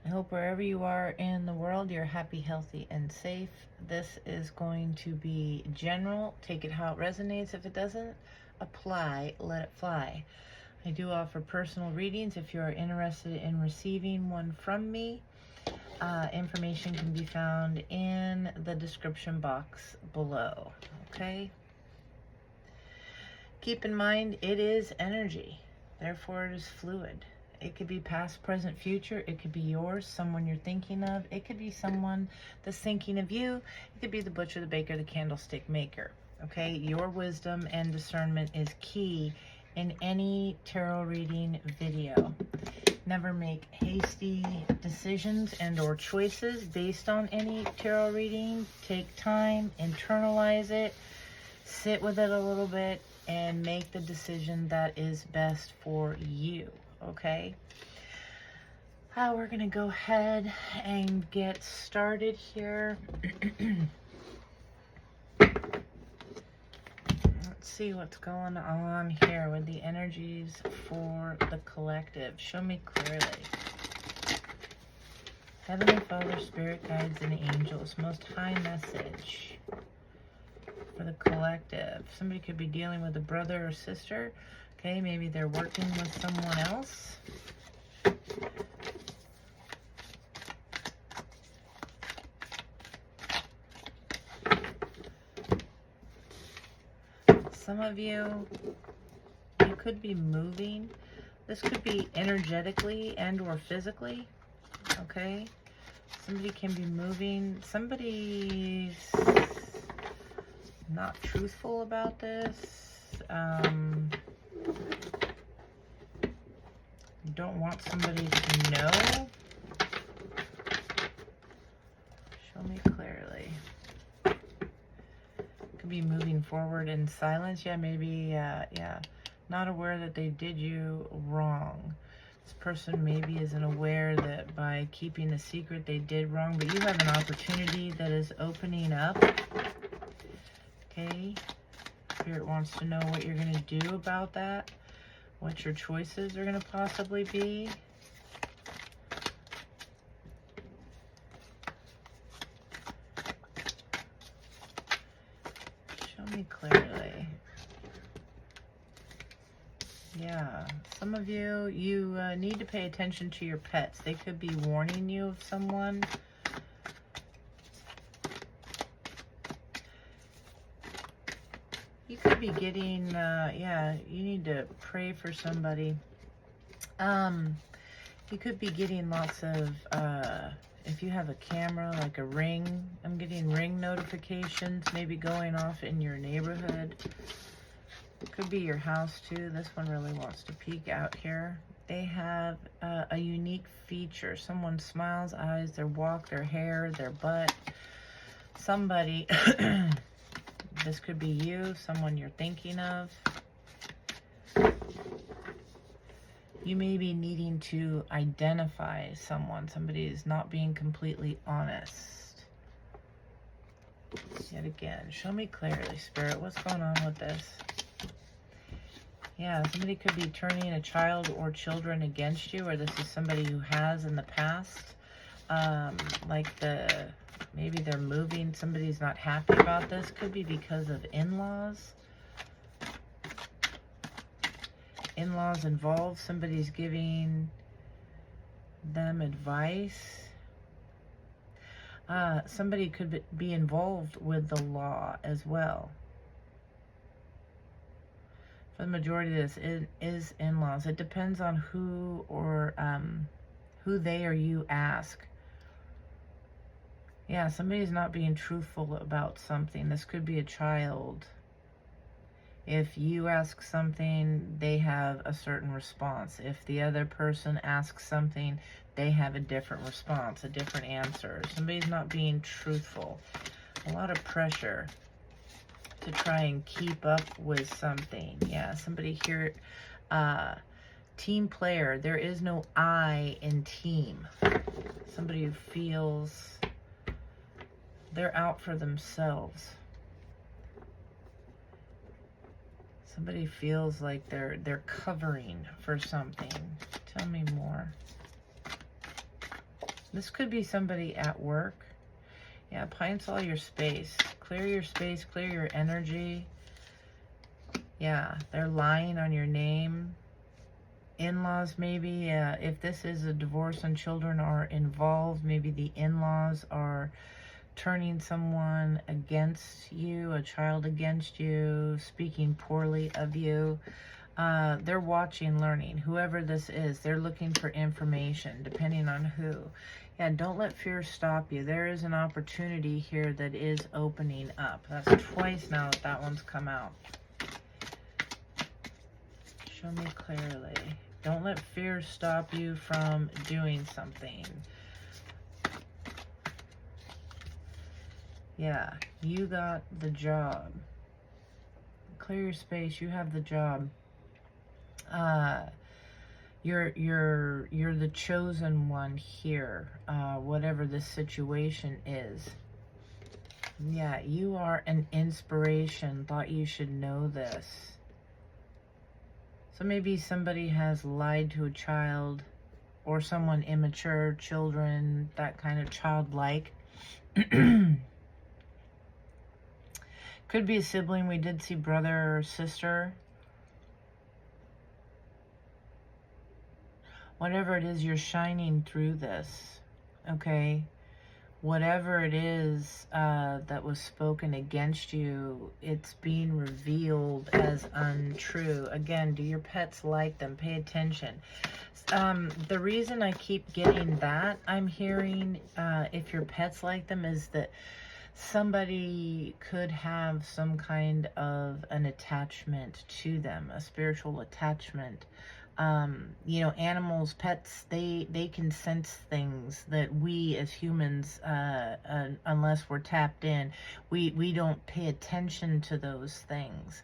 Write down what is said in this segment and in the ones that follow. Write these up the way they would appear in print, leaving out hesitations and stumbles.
I hope wherever you are in the world, you're happy, healthy, and safe. This is going to be general. Take it how it resonates. If it doesn't apply, let it fly. I do offer personal readings if you are interested in receiving one from me. Information can be found in the description box below. Okay? Keep in mind, it is energy. Therefore, it is fluid. It could be past, present, future. It could be yours, someone you're thinking of. It could be someone that's thinking of you. It could be the butcher, the baker, the candlestick maker. Okay? Your wisdom and discernment is key in any tarot reading video. Never make hasty decisions and or choices based on any tarot reading. Take time, internalize it, sit with it a little bit, and make the decision that is best for you. Okay? We're going to go ahead and get started here. Let's see what's going on here with the energies for the collective. Show me clearly. Heavenly Father, Spirit Guides, and Angels, Most High message for the collective. Somebody could be dealing with a brother or sister. Okay, maybe they're working with someone else. Some of you could be moving. This could be energetically and or physically. Okay? Somebody can be moving. Somebody's not truthful about this. Don't want somebody to know. Show me clearly. Could be moving forward in silence. Yeah, maybe, yeah. Not aware that they did you wrong. This person maybe isn't aware that by keeping a secret they did wrong, but you have an opportunity that is opening up. Okay? Spirit wants to know what you're going to do about that. What your choices are going to possibly be. Show me clearly. Yeah, some of you need to pay attention to your pets. They could be warning you of someone. You could be getting, yeah, you need to pray for somebody. You could be getting lots of, if you have a camera, like a ring, I'm getting ring notifications, maybe going off in your neighborhood. It could be your house too. This one really wants to peek out here. They have a unique feature. Someone's smiles, eyes, their walk, their hair, their butt. Somebody, this could be you, someone you're thinking of. You may be needing to identify someone. Somebody is not being completely honest. Yet again, show me clearly, Spirit. What's going on with this? Yeah, somebody could be turning a child or children against you, or this is somebody who has in the past. Maybe they're moving. Somebody's not happy about this. Could be because of in-laws. In-laws involved. Somebody's giving them advice. Somebody could be involved with the law as well. For the majority of this, it is in-laws. It depends on who or who they or you ask. Yeah, somebody's not being truthful about something. This could be a child. If you ask something, they have a certain response. If the other person asks something, they have a different response, a different answer. Somebody's not being truthful. A lot of pressure to try and keep up with something. Yeah, somebody here, team player. There is no I in team. Somebody who feels they're out for themselves. Somebody feels like they're covering for something. Tell me more. This could be somebody at work. Yeah, pints all your space. Clear your space, clear your energy. Yeah, they're lying on your name. In-laws, maybe. If this is a divorce and children are involved, maybe the in-laws are turning someone against you, a child against you, speaking poorly of you. They're watching, learning. Whoever this is, they're looking for information, depending on who. Yeah, don't let fear stop you. There is an opportunity here that is opening up. That's twice now that one's come out. Show me clearly. Don't let fear stop you from doing something. Yeah, you got the job. Clear your space. You have the job. You're the chosen one here. Whatever the situation is. Yeah, you are an inspiration. Thought you should know this. So maybe somebody has lied to a child, or someone immature, children, that kind of childlike. Could be a sibling. We did see brother or sister. Whatever it is, you're shining through this, okay? Whatever it is that was spoken against you, it's being revealed as untrue. Again, do your pets like them? Pay attention. The reason I keep getting that, I'm hearing, if your pets like them, is that somebody could have some kind of an attachment to them, a spiritual attachment. You know, animals, pets, they can sense things that we as humans, unless we're tapped in, we don't pay attention to those things.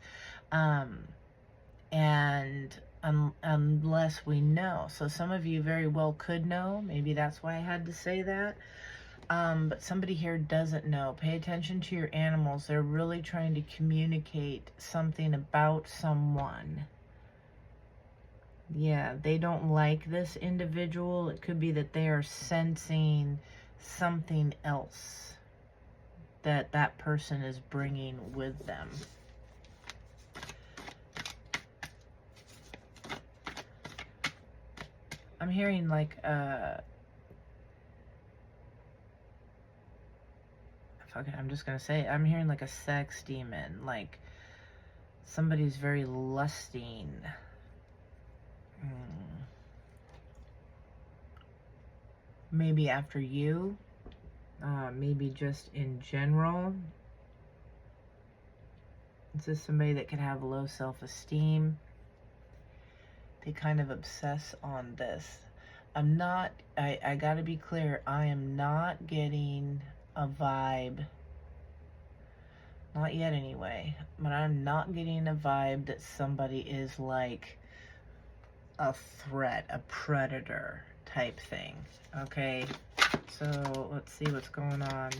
And unless we know. So some of you very well could know. Maybe that's why I had to say that. But somebody here doesn't know. Pay attention to your animals. They're really trying to communicate something about someone. Yeah, they don't like this individual. It could be that they are sensing something else that that person is bringing with them. I'm hearing like I'm just gonna say it. I'm hearing like a sex demon, like somebody's very lusting. Maybe after you, maybe just in general. This is somebody that could have low self-esteem. They kind of obsess on this. I gotta be clear, I am not getting a vibe, not yet anyway, but I'm not getting a vibe that somebody is like a threat, a predator type thing. Okay, so let's see what's going on.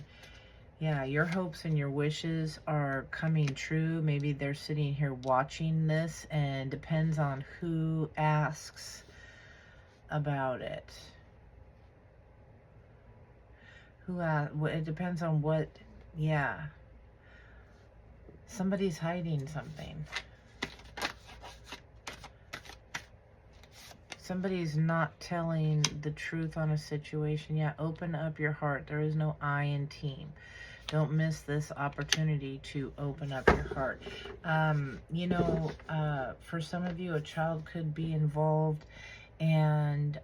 Yeah, your hopes and your wishes are coming true. Maybe they're sitting here watching this, and depends on who asks about it. It depends on what, yeah. Somebody's hiding something. Somebody's not telling the truth on a situation. Yeah, open up your heart. There is no I in team. Don't miss this opportunity to open up your heart. You know, for some of you, a child could be involved, and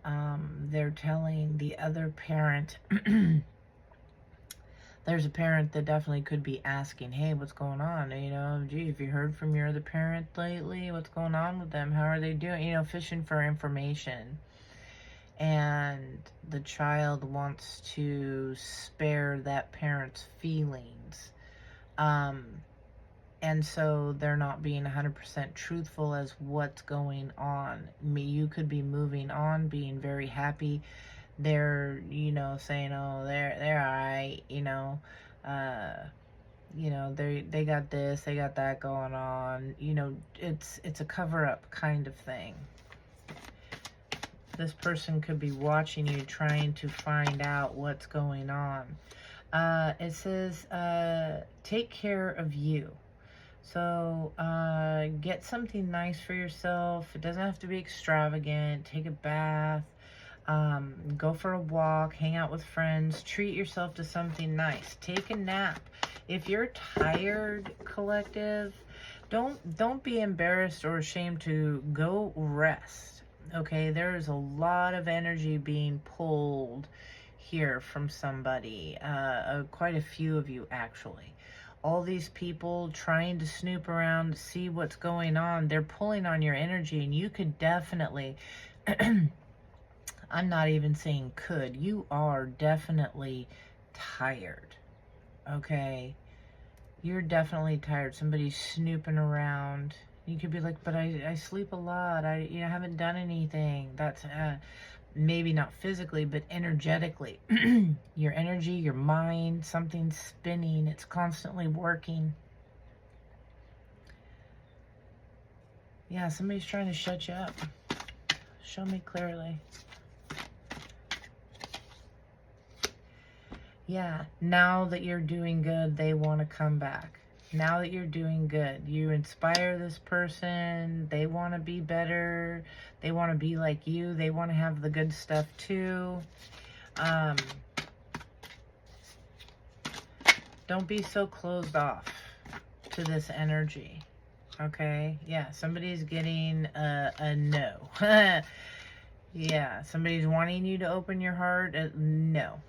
they're telling the other parent. There's a parent that definitely could be asking, hey, what's going on? You know, gee, have you heard from your other parent lately? What's going on with them? How are they doing? You know, fishing for information. And the child wants to spare that parent's feelings. And so they're not being 100% truthful as what's going on. You could be moving on, being very happy. They're, you know, saying, oh, they're all right, you know, they got this, they got that going on. You know, it's a cover-up kind of thing. This person could be watching you, trying to find out what's going on. It says, take care of you. So get something nice for yourself. It doesn't have to be extravagant. Take a bath. Go for a walk. Hang out with friends. Treat yourself to something nice. Take a nap. If you're tired, collective, don't be embarrassed or ashamed to go rest. Okay, there is a lot of energy being pulled here from somebody. Quite a few of you, actually. All these people trying to snoop around to see what's going on, they're pulling on your energy, and you could definitely, I'm not even saying could, you are definitely tired, okay? You're definitely tired. Somebody's snooping around. You could be like, but I sleep a lot. I haven't done anything. That's maybe not physically, but energetically. Your energy, your mind, something's spinning. It's constantly working. Yeah, somebody's trying to shut you up. Show me clearly. Yeah, now that you're doing good, they want to come back. Now that you're doing good, you inspire this person. They want to be better. They want to be like you. They want to have the good stuff too. Don't be so closed off to this energy. Okay? Yeah, somebody's getting a no. Yeah, somebody's wanting you to open your heart. No.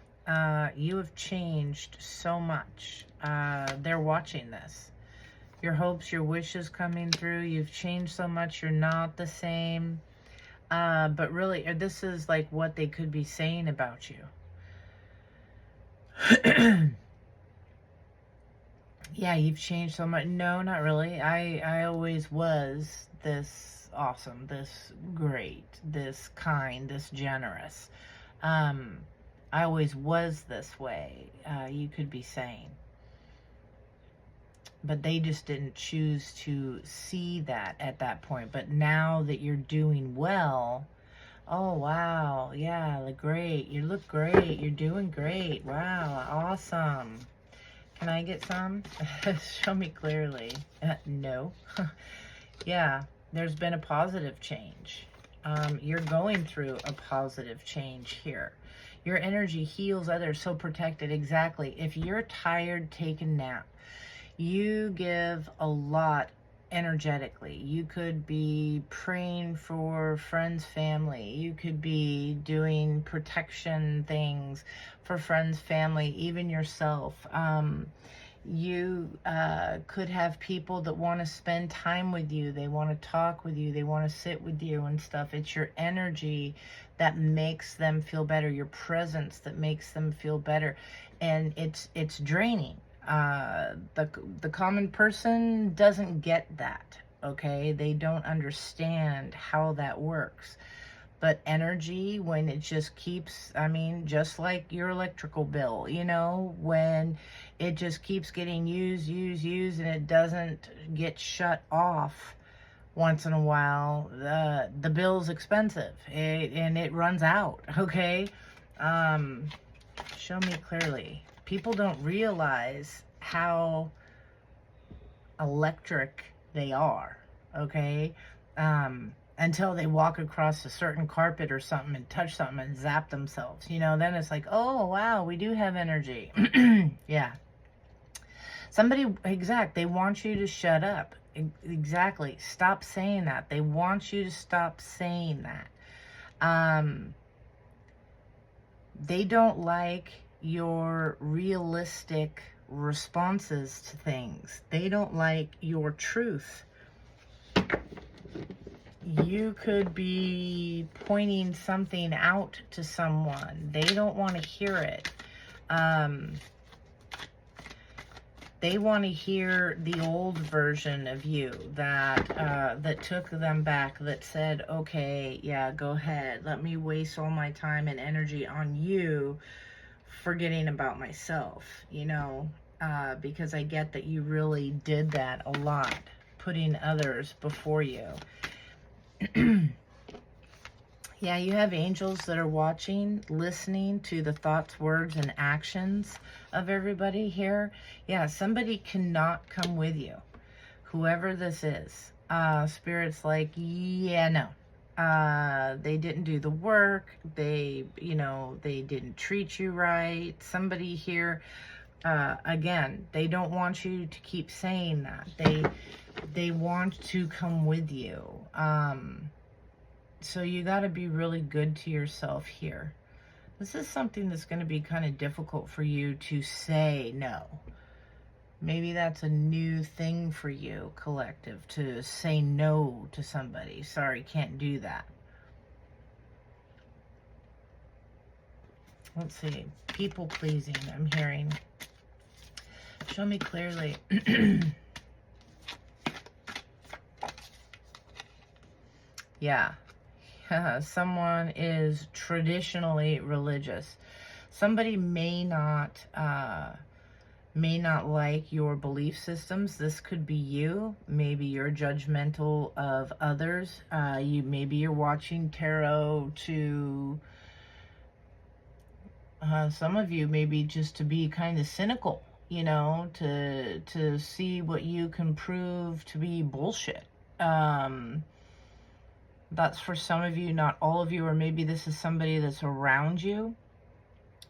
You have changed so much. They're watching this. Your hopes, your wishes coming through. You've changed so much. You're not the same. But really, this is like what they could be saying about you. Yeah, you've changed so much. No, not really. I always was this awesome, this great, this kind, this generous. I always was this way, you could be saying. But they just didn't choose to see that at that point. But now that you're doing well, oh, wow, yeah, great. You look great. You're doing great. Wow, awesome. Can I get some? Show me clearly. No. Yeah, there's been a positive change. You're going through a positive change here. Your energy heals others, so protected. Exactly. If you're tired, take a nap. You give a lot energetically. You could be praying for friends, family. You could be doing protection things for friends, family, even yourself. You could have people that want to spend time with you. They want to talk with you. They want to sit with you and stuff. It's your energy that makes them feel better. Your presence that makes them feel better. And it's draining. The common person doesn't get that, okay? They don't understand how that works. But energy, when it just keeps, I mean, just like your electrical bill, you know, when it just keeps getting used, and it doesn't get shut off once in a while, the bill's expensive, and it runs out, okay? Show me clearly. People don't realize how electric they are, okay? Until they walk across a certain carpet or something and touch something and zap themselves, you know, then it's like, oh, wow, we do have energy. Yeah. Somebody, they want you to shut up. Exactly. Stop saying that. They want you to stop saying that. They don't like your realistic responses to things. They don't like your truth. You could be pointing something out to someone. They don't want to hear it. They want to hear the old version of you that took them back, that said, okay, yeah, go ahead. Let me waste all my time and energy on you, forgetting about myself, you know, because I get that you really did that a lot, putting others before you. Yeah, you have angels that are watching, listening to the thoughts, words, and actions of everybody here. Yeah, somebody cannot come with you. Whoever this is. Spirit's like, yeah, no. They didn't do the work. They didn't treat you right. Somebody here, again, they don't want you to keep saying that. They want to come with you. So you got to be really good to yourself here. This is something that's going to be kind of difficult for you to say no. Maybe that's a new thing for you, collective, to say no to somebody. Sorry, can't do that. Let's see. People pleasing, I'm hearing. Show me clearly. Yeah. Someone is traditionally religious. Somebody may not like your belief systems. This could be you. Maybe you're judgmental of others. Maybe you're watching tarot to some of you, maybe just to be kind of cynical, to see what you can prove to be bullshit. That's for some of you, not all of you, or maybe this is somebody that's around you.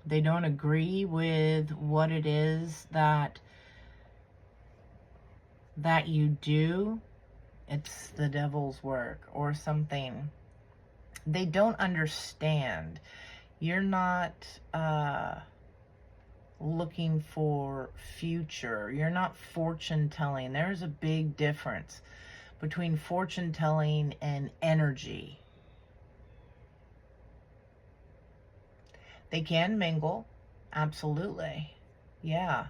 They don't agree with what it is that you do. It's the devil's work or something. They don't understand. You're not looking for future. You're not fortune telling. There's a big difference between fortune telling and energy. They can mingle, absolutely. Yeah,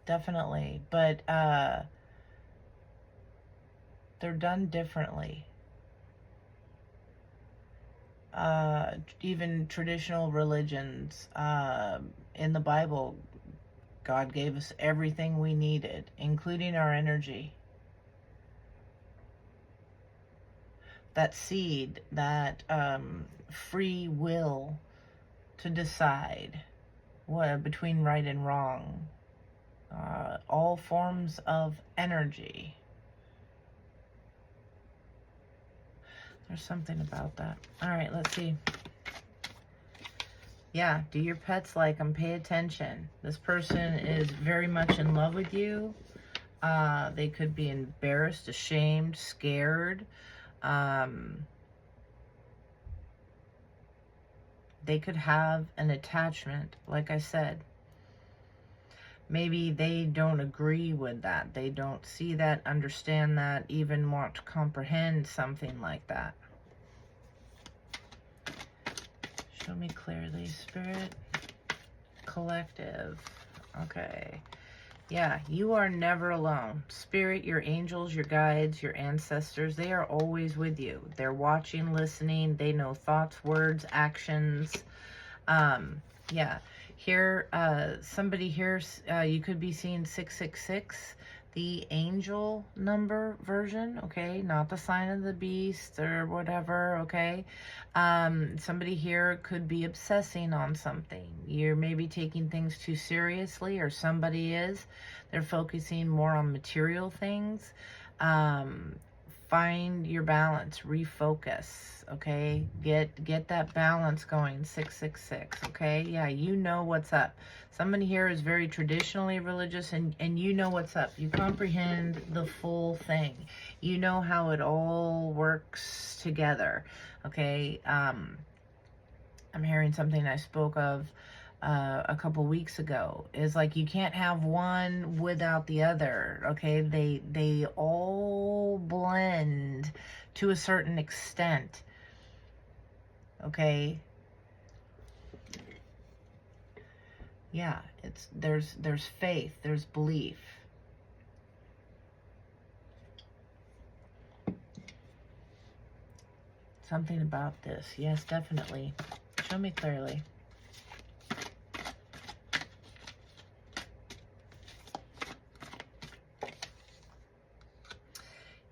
definitely. But they're done differently. Even traditional religions, in the Bible, God gave us everything we needed, including our energy. That seed, that free will to decide what between right and wrong. All forms of energy. There's something about that. All right, let's see. Yeah, do your pets like them? Pay attention. This person is very much in love with you. They could be embarrassed, ashamed, scared. They could have an attachment, like I said. Maybe they don't agree with that. They don't see that, understand that, even want to comprehend something like that. Show me clearly, Spirit. Collective. Okay. Yeah, you are never alone. Spirit, your angels, your guides, your ancestors, they are always with you. They're watching, listening. They know thoughts, words, actions. Yeah. Here, somebody here, you could be seeing 666, the angel number version, okay? Not the sign of the beast or whatever, okay? Somebody here could be obsessing on something. You're maybe taking things too seriously, or somebody is. They're focusing more on material things. Find your balance, refocus, okay? Get that balance going, 666, okay? Yeah, you know what's up. Somebody here is very traditionally religious, and you know what's up. You comprehend the full thing. You know how it all works together, okay? I'm hearing something I spoke of a couple weeks ago, is like you can't have one without the other, okay? They all blend to a certain extent, okay? Yeah, there's faith, there's belief. Something about this. Yes, definitely. Show me clearly.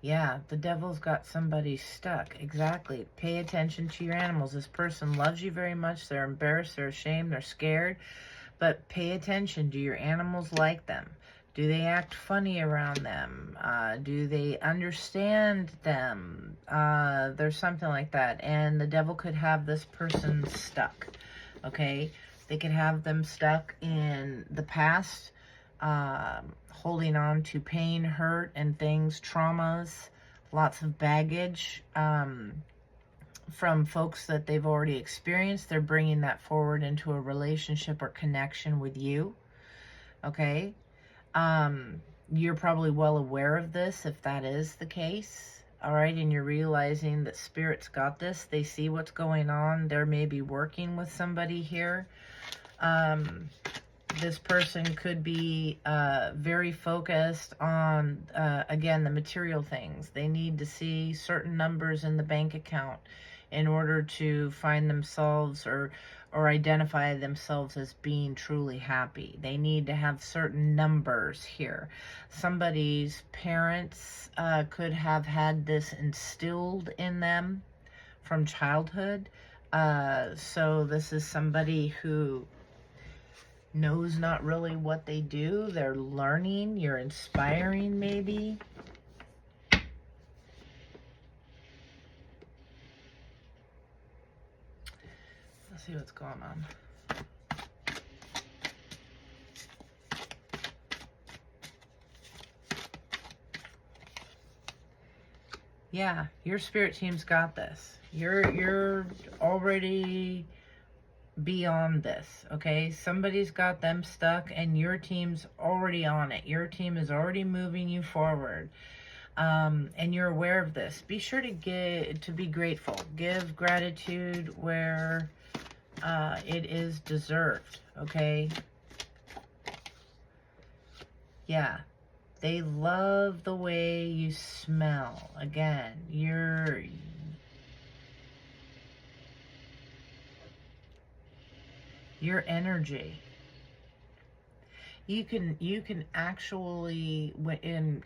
Yeah, the devil's got somebody stuck. Exactly. Pay attention to your animals. This person loves you very much. They're embarrassed, they're ashamed, they're scared. But pay attention. Do your animals like them? Do they act funny around them? Do they understand them? There's something like that. And the devil could have this person stuck. Okay? They could have them stuck in the past, holding on to pain, hurt, and things, traumas, lots of baggage from folks that they've already experienced. They're bringing that forward into a relationship or connection with you. Okay? You're probably well aware of this if that is the case. All right, and you're realizing that Spirit's got this. They see what's going on. They're maybe working with somebody here. This person could be very focused on, again, the material things. They need to see certain numbers in the bank account in order to find themselves or identify themselves as being truly happy. They need to have certain numbers here. Somebody's parents could have had this instilled in them from childhood. So this is somebody who knows not really what they do. They're learning. You're inspiring, maybe. Let's see what's going on. Yeah, your spirit team's got this. You're already beyond this, okay? Somebody's got them stuck and your team's already on it. Your team is already moving you forward. And you're aware of this. Be sure to be grateful. Give gratitude where it is deserved, okay? Yeah. They love the way you smell. Again, your energy. You can actually,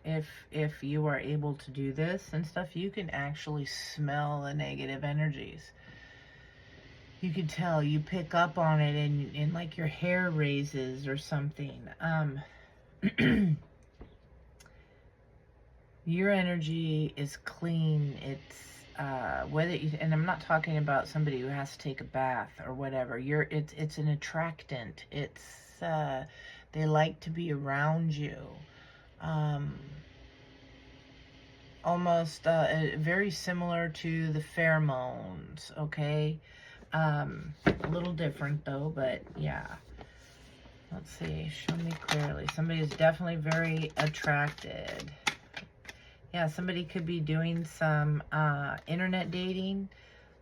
if you are able to do this and stuff, you can actually smell the negative energies. You can tell, you pick up on it, and like your hair raises or something. Your energy is clean. It's whether you, and I'm not talking about somebody who has to take a bath or whatever. It's an attractant. It's they like to be around you. Almost very similar to the pheromones. Okay, a little different though, but yeah. Let's see. Show me clearly. Somebody is definitely very attracted. Yeah, somebody could be doing some internet dating,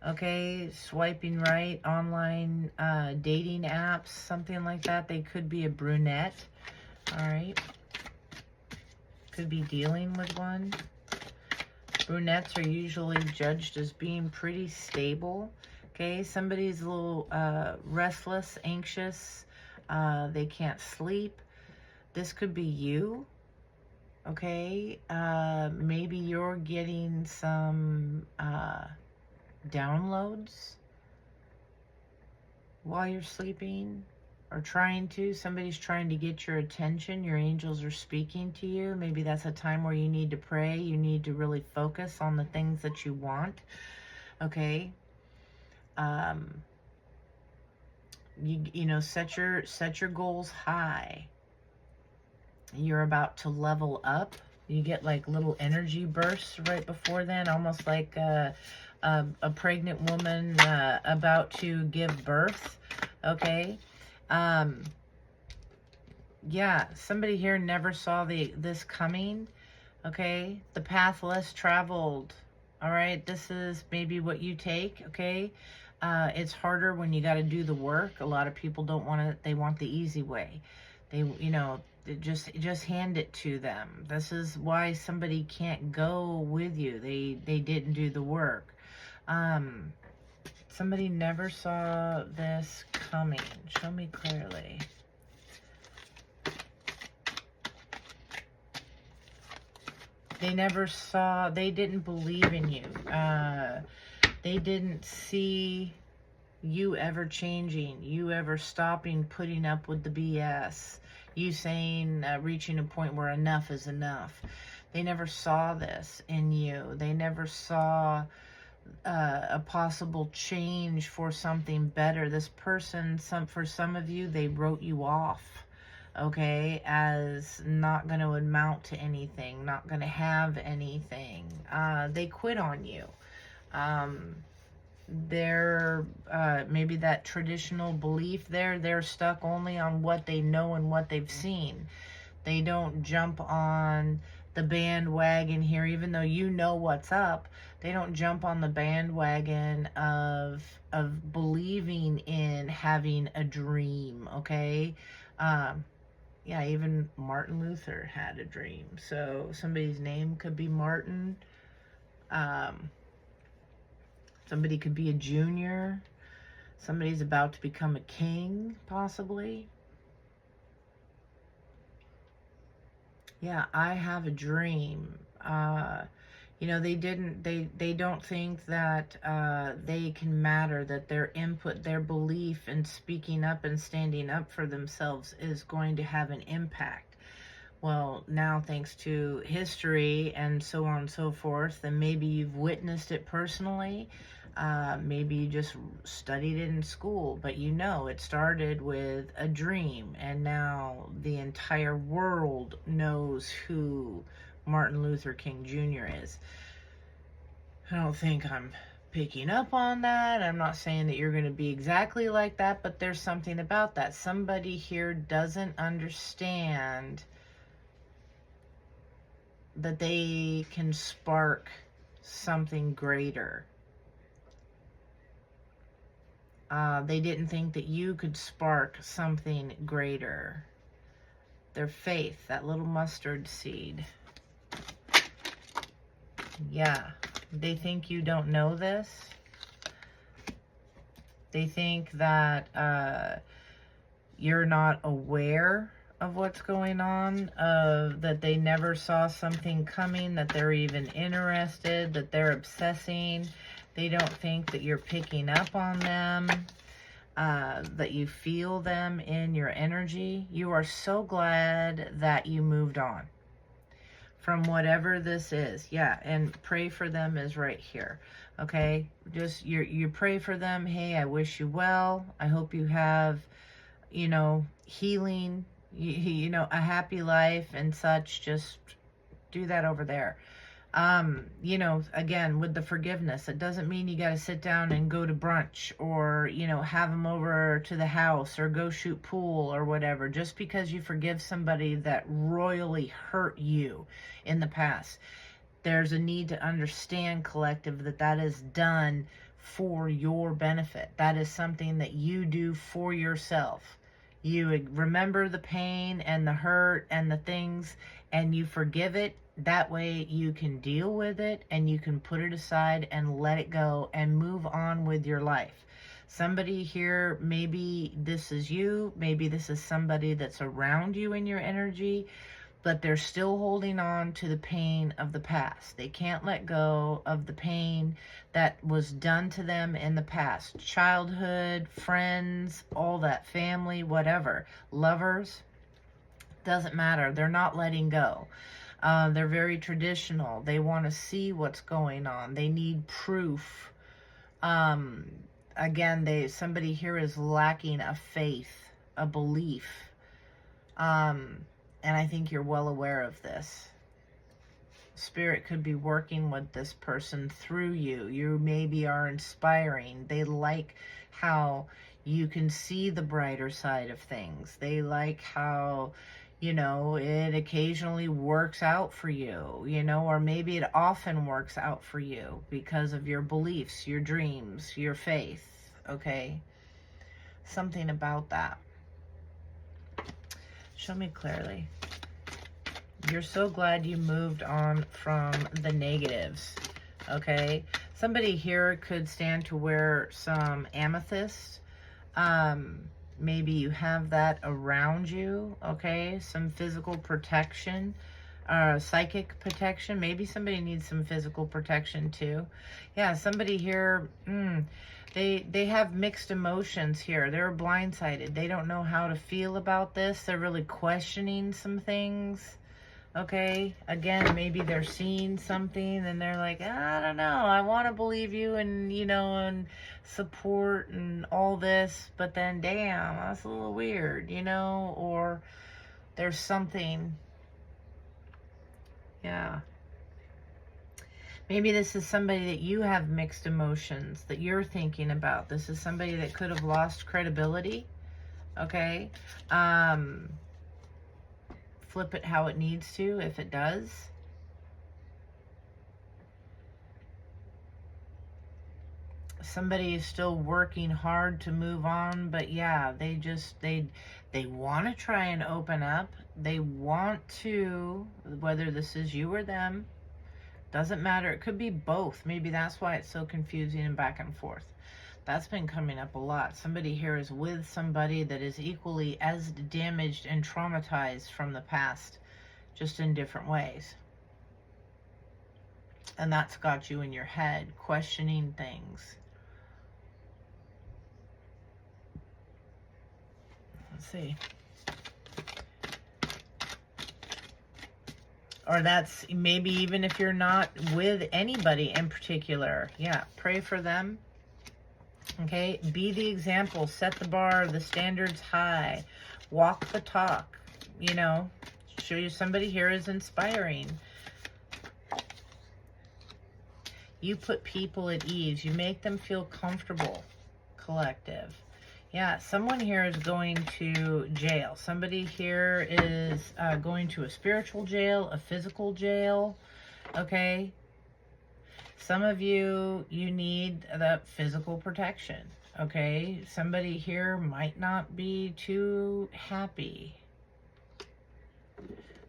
okay, swiping right, online dating apps, something like that. They could be a brunette, all right. Could be dealing with one. Brunettes are usually judged as being pretty stable, okay. Somebody's a little restless, anxious, they can't sleep. This could be you. Okay, maybe you're getting some downloads while you're sleeping, or trying to. Somebody's trying to get your attention. Your angels are speaking to you. Maybe that's a time where you need to pray. You need to really focus on the things that you want. Okay. You know, set your goals high. You're about to level up. You get like little energy bursts right before then, almost like a pregnant woman about to give birth. Okay. Yeah, somebody here never saw this coming. Okay, the path less traveled. All right, this is maybe what you take. Okay, it's harder when you got to do the work. A lot of people don't want to. They want the easy way. They, you know, just hand it to them. This is why somebody can't go with you. They didn't do the work. Somebody never saw this coming. Show me clearly. They never saw, they didn't believe in you. They didn't see you ever changing, you ever stopping putting up with the BS, you saying, reaching a point where enough is enough. They never saw this in you. They never saw a possible change for something better. This person, for some of you, they wrote you off, okay, as not going to amount to anything, not going to have anything. They quit on you. They're maybe that traditional belief there, they're stuck only on what they know and what they've seen. They don't jump on the bandwagon here, even though you know what's up. They don't jump on the bandwagon of believing in having a dream, okay? Yeah, even Martin Luther had a dream. So somebody's name could be Martin. Somebody could be a junior. Somebody's about to become a king, possibly. Yeah, I have a dream. You know, they don't think that they can matter, that their input, their belief in speaking up and standing up for themselves is going to have an impact. Well, now thanks to history and so on and so forth, and maybe you've witnessed it personally, maybe you just studied it in school, but you know it started with a dream, and now the entire world knows who Martin Luther King Jr. is. I don't think I'm picking up on that. I'm not saying that you're going to be exactly like that, but there's something about that. Somebody here doesn't understand that they can spark something greater. They didn't think that you could spark something greater. Their faith, that little mustard seed. Yeah, they think you don't know this. They think that you're not aware of what's going on, that they never saw something coming, that they're even interested, that they're obsessing. They don't think that you're picking up on them, that you feel them in your energy. You are so glad that you moved on from whatever this is. Yeah, and pray for them is right here. Okay, just you pray for them. Hey, I wish you well. I hope you have, you know, healing, you know, a happy life and such. Just do that over there. You know, again, with the forgiveness, it doesn't mean you got to sit down and go to brunch or, you know, have them over to the house or go shoot pool or whatever, just because you forgive somebody that royally hurt you in the past. There's a need to understand, collective, that that is done for your benefit. That is something that you do for yourself. You remember the pain and the hurt and the things, and you forgive it. That way you can deal with it and you can put it aside and let it go and move on with your life. Somebody here, maybe this is you, maybe this is somebody that's around you in your energy, but they're still holding on to the pain of the past. They can't let go of the pain that was done to them in the past. Childhood, friends, all that, family, whatever, lovers, doesn't matter. They're not letting go. They're very traditional. They want to see what's going on. They need proof. Again, somebody here is lacking a faith, a belief. And I think you're well aware of this. Spirit could be working with this person through you. You maybe are inspiring. They like how you can see the brighter side of things. They like how, you know, it occasionally works out for you, you know, or maybe it often works out for you because of your beliefs, your dreams, your faith, okay? Something about that. Show me clearly. You're so glad you moved on from the negatives, okay? Somebody here could stand to wear some amethyst. Maybe you have that around you, okay? Some physical protection. psychic protection. Maybe somebody needs some physical protection too. Yeah, somebody here, they have mixed emotions here. They're blindsided. They don't know how to feel about this. They're really questioning some things. Okay, again, maybe they're seeing something and they're like, I don't know, I want to believe you and, you know, and support and all this, but then, damn, that's a little weird, you know, or there's something, yeah. Maybe this is somebody that you have mixed emotions that you're thinking about. This is somebody that could have lost credibility, okay? Flip it how it needs to, if it does. Somebody is still working hard to move on, but yeah, they want to try and open up. They want to, whether this is you or them, doesn't matter. It could be both. Maybe that's why it's so confusing and back and forth. That's been coming up a lot. Somebody here is with somebody that is equally as damaged and traumatized from the past, just in different ways. And that's got you in your head, questioning things. Let's see. Or that's maybe even if you're not with anybody in particular. Yeah, pray for them. Okay, be the example, set the bar, the standards high, walk the talk, you know, show you somebody here is inspiring. You put people at ease, you make them feel comfortable, collective. Yeah, someone here is going to jail. Somebody here is going to a spiritual jail, a physical jail, okay? Some of you need that physical protection, okay? Somebody here might not be too happy.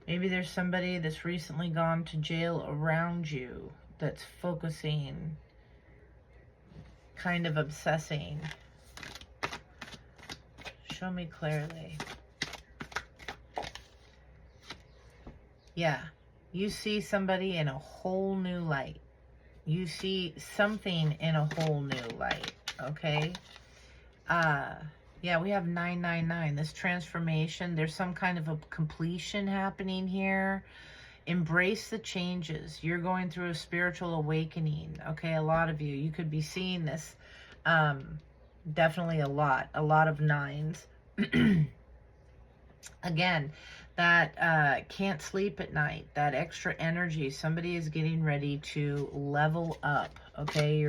Maybe there's somebody that's recently gone to jail around you that's focusing, kind of obsessing. Show me clearly. Yeah, you see somebody in a whole new light. You see something in a whole new light, okay? Yeah, we have 999. This transformation, there's some kind of a completion happening here. Embrace the changes. You're going through a spiritual awakening, okay? A lot of you. You could be seeing this. Definitely a lot of nines. Again, that can't sleep at night, that extra energy, somebody is getting ready to level up, okay?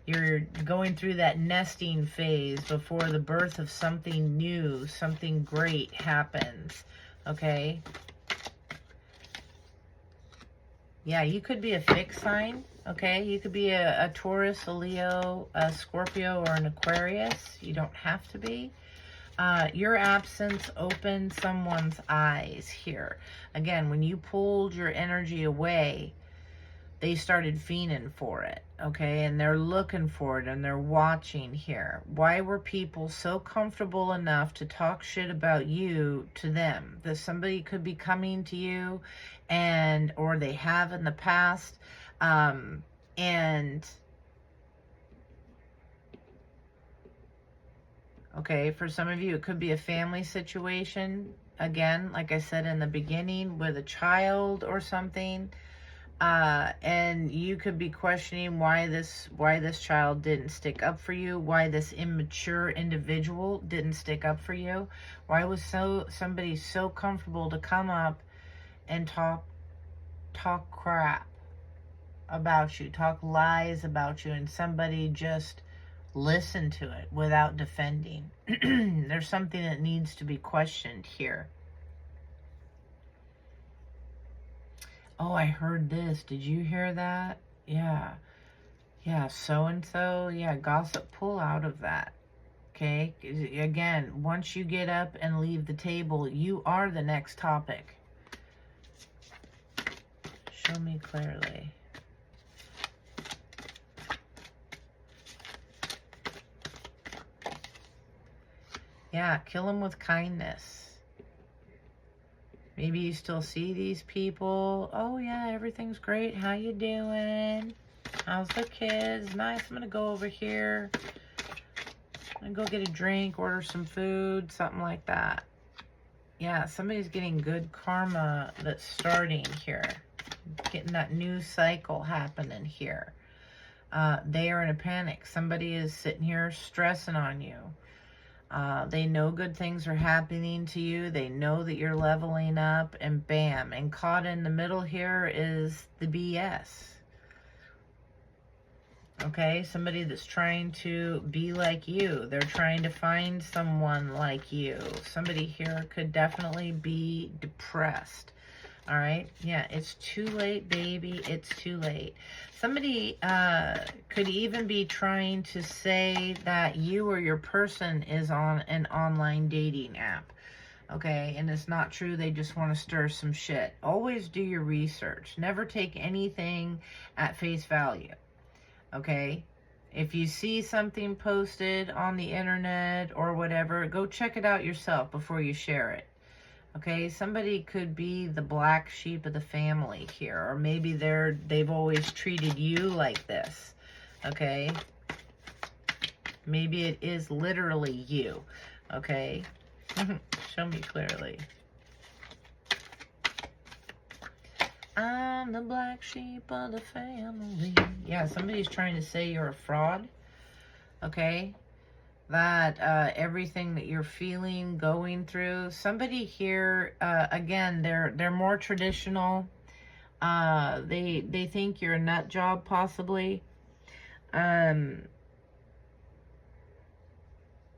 You're going through that nesting phase before the birth of something new, something great happens, okay? Yeah, you could be a fixed sign, okay? You could be a Taurus, a Leo, a Scorpio, or an Aquarius. You don't have to be. Your absence opened someone's eyes here. Again, when you pulled your energy away, they started fiending for it, okay? And they're looking for it and they're watching here. Why were people so comfortable enough to talk shit about you to them? That somebody could be coming to you or they have in the past, okay, for some of you, it could be a family situation. Again, like I said in the beginning, with a child or something. And you could be questioning why this child didn't stick up for you, why this immature individual didn't stick up for you. Why was somebody so comfortable to come up and talk crap about you, talk lies about you, and somebody just listen to it without defending. There's something that needs to be questioned here. Oh, I heard this. Did you hear that? Yeah. Yeah, so-and-so. Yeah, gossip, pull out of that. Okay? Again, once you get up and leave the table, you are the next topic. Show me clearly. Yeah, kill him with kindness. Maybe you still see these people. Oh yeah, everything's great. How you doing? How's the kids? Nice. I'm gonna go over here and go get a drink, order some food, something like that. Yeah, somebody's getting good karma that's starting here. Getting that new cycle happening here. They are in a panic. Somebody is sitting here stressing on you. They know good things are happening to you. They know that you're leveling up, and bam. And caught in the middle here is the BS. Okay, somebody that's trying to be like you. They're trying to find someone like you. Somebody here could definitely be depressed. All right, yeah, it's too late, baby. It's too late. Somebody could even be trying to say that you or your person is on an online dating app. Okay, and it's not true. They just want to stir some shit. Always do your research. Never take anything at face value. Okay, if you see something posted on the internet or whatever, go check it out yourself before you share it. Okay, somebody could be the black sheep of the family here, or maybe they've always treated you like this. Okay, maybe it is literally you. Okay, show me clearly. I'm the black sheep of the family. Yeah, somebody's trying to say you're a fraud. Okay, that everything that you're feeling, going through. Somebody here, again, they're more traditional. They think you're a nut job, possibly.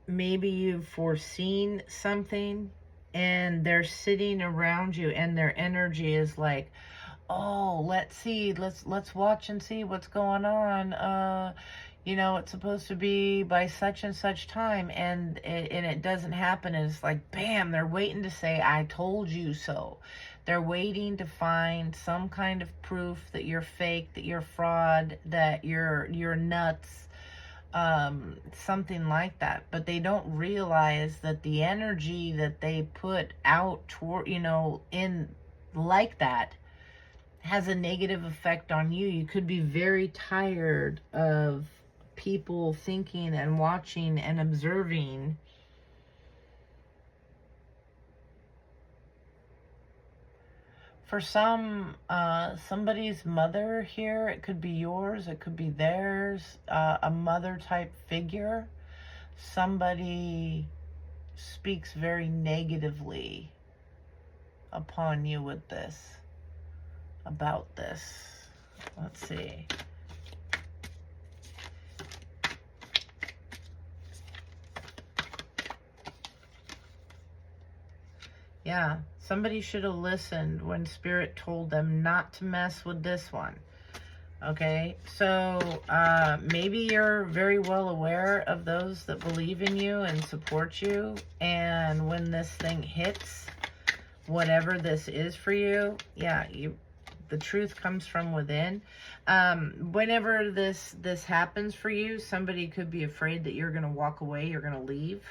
Maybe you've foreseen something, and they're sitting around you, and their energy is like, oh, let's see, let's watch and see what's going on. You know, it's supposed to be by such and such time, and it doesn't happen. And it's like, bam, they're waiting to say, I told you so. They're waiting to find some kind of proof that you're fake, that you're fraud, that you're nuts, something like that. But they don't realize that the energy that they put out toward, you know, in like that, has a negative effect on you. You could be very tired of people thinking and watching and observing. For some, somebody's mother here, it could be yours, it could be theirs, a mother type figure. Somebody speaks very negatively upon you with this. About this. Let's see. Yeah, somebody should have listened when Spirit told them not to mess with this one. Okay, so maybe you're very well aware of those that believe in you and support you, and when this thing hits, whatever this is for you, yeah, the truth comes from within. Whenever this happens for you, somebody could be afraid that you're going to walk away, you're going to leave.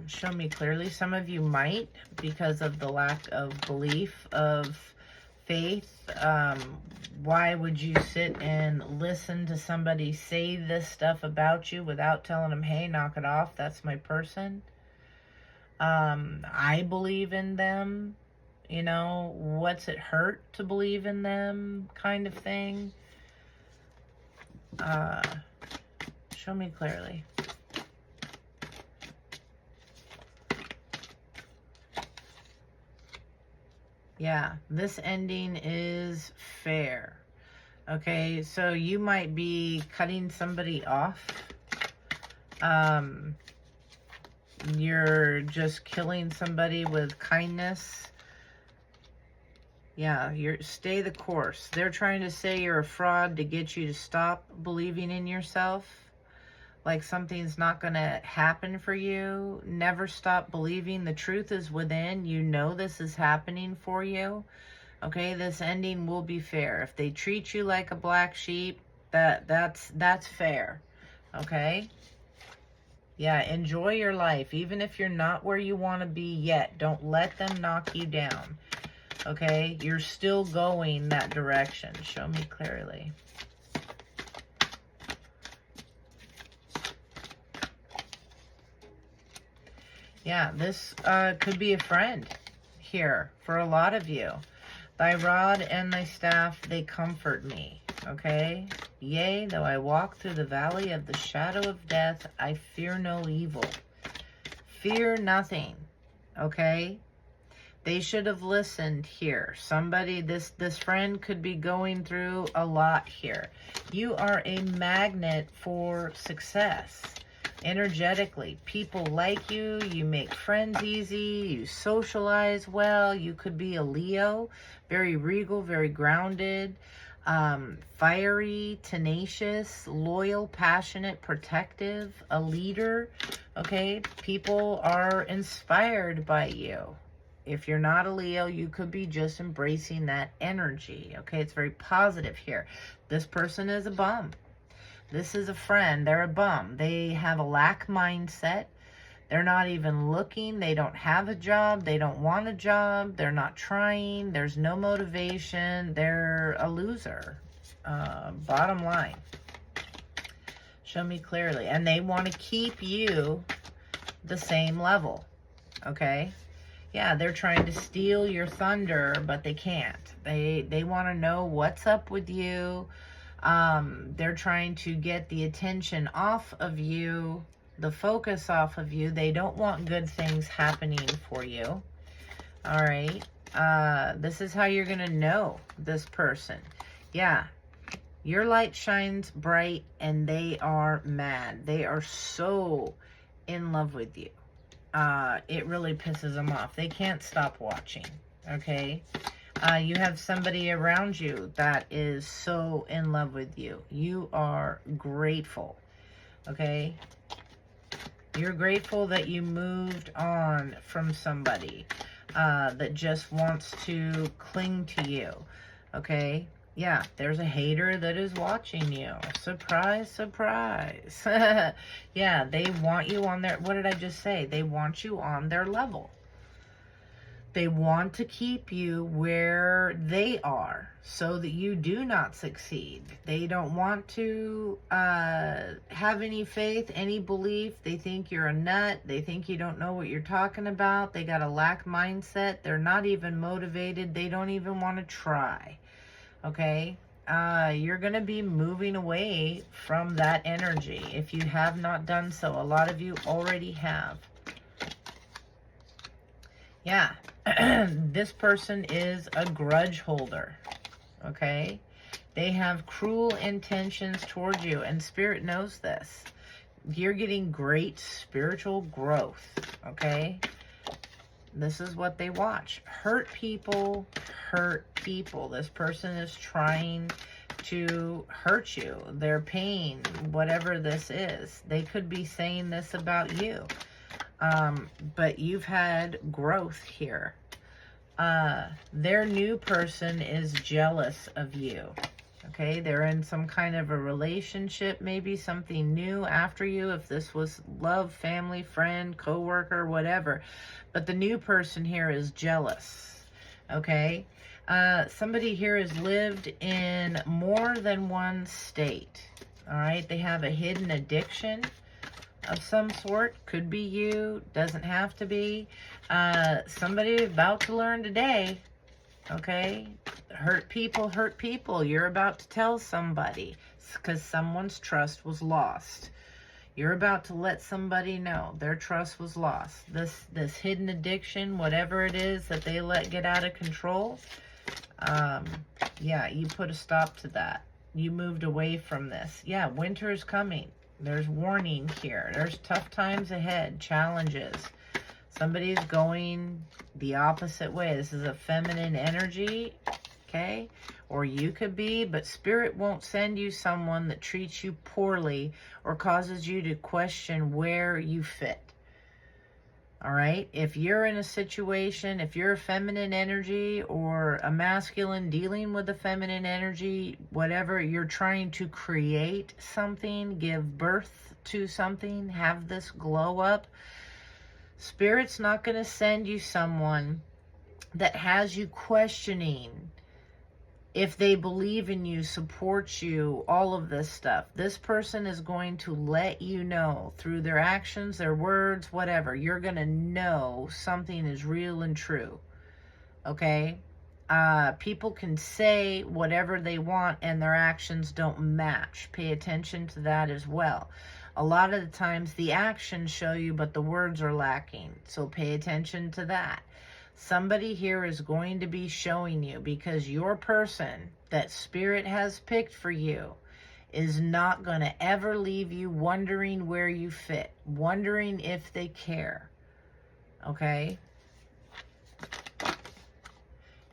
Show me clearly. Some of you might, because of the lack of belief, of faith. Why would you sit and listen to somebody say this stuff about you without telling them, hey, knock it off, that's my person? I believe in them. You know, what's it hurt to believe in them, kind of thing. Show me clearly. Yeah, this ending is fair. Okay, so you might be cutting somebody off. You're just killing somebody with kindness. Yeah, stay the course. They're trying to say you're a fraud to get you to stop believing in yourself. Like something's not going to happen for you. Never stop believing. The truth is within. You know this is happening for you. Okay, this ending will be fair. If they treat you like a black sheep, that's fair. Okay? Yeah, enjoy your life. Even if you're not where you want to be yet, don't let them knock you down. Okay? You're still going that direction. Show me clearly. Yeah, this could be a friend here for a lot of you. Thy rod and thy staff, they comfort me. Okay? Yea, though I walk through the valley of the shadow of death, I fear no evil. Fear nothing. Okay? They should have listened here. Somebody, this friend could be going through a lot here. You are a magnet for success. Energetically, people like you, you make friends easy, you socialize well. You could be a Leo, very regal, very grounded, fiery, tenacious, loyal, passionate, protective, a leader. Okay, people are inspired by you. If you're not a Leo, you could be just embracing that energy. Okay, it's very positive here. This person is a bum. This is a friend. They're a bum. They have a lack mindset. They're not even looking. They don't have a job. They don't want a job. They're not trying. There's no motivation. They're a loser. Bottom line. Show me clearly. And they want to keep you the same level. Okay? Yeah, they're trying to steal your thunder, but they can't. They want to know what's up with you. They're trying to get the attention off of you, the focus off of you. They don't want good things happening for you. All right. This is how you're going to know this person. Yeah. Your light shines bright and they are mad. They are so in love with you. It really pisses them off. They can't stop watching. Okay. You have somebody around you that is so in love with you. You are grateful, okay? You're grateful that you moved on from somebody that just wants to cling to you, okay? Yeah, there's a hater that is watching you. Surprise, surprise. Yeah, they want you on their, what did I just say? They want you on their level. They want to keep you where they are so that you do not succeed. They don't want to have any faith, any belief. They think you're a nut. They think you don't know what you're talking about. They got a lack mindset. They're not even motivated. They don't even want to try. Okay? You're going to be moving away from that energy if you have not done so. A lot of you already have. Yeah, this person is a grudge holder, okay? They have cruel intentions toward you, and Spirit knows this. You're getting great spiritual growth, okay? This is what they watch. Hurt people, hurt people. This person is trying to hurt you. Their pain, whatever this is. They could be saying this about you. But you've had growth here. Their new person is jealous of you. Okay, they're in some kind of a relationship, maybe something new after you, if this was love, family, friend, co-worker, whatever. But the new person here is jealous. Okay, somebody here has lived in more than one state. All right, they have a hidden addiction of some sort. Could be you, doesn't have to be. Somebody about to learn today, okay? Hurt people. You're about to tell somebody because someone's trust was lost. You're about to let somebody know their trust was lost. This hidden addiction, whatever it is that they let get out of control, yeah, you put a stop to that. You moved away from this. Yeah, winter is coming. There's warning here. There's tough times ahead, challenges. Somebody's going the opposite way. This is a feminine energy, okay? Or you could be, but Spirit won't send you someone that treats you poorly or causes you to question where you fit. All right? If you're in a situation, if you're a feminine energy or a masculine dealing with a feminine energy, whatever, you're trying to create something, give birth to something, have this glow up, Spirit's not going to send you someone that has you questioning if they believe in you, support you, all of this stuff. This person is going to let you know through their actions, their words, whatever. You're going to know something is real and true. Okay? People can say whatever they want and their actions don't match. Pay attention to that as well. A lot of the times the actions show you, but the words are lacking. So pay attention to that. Somebody here is going to be showing you, because your person that Spirit has picked for you is not going to ever leave you wondering where you fit, wondering if they care. Okay?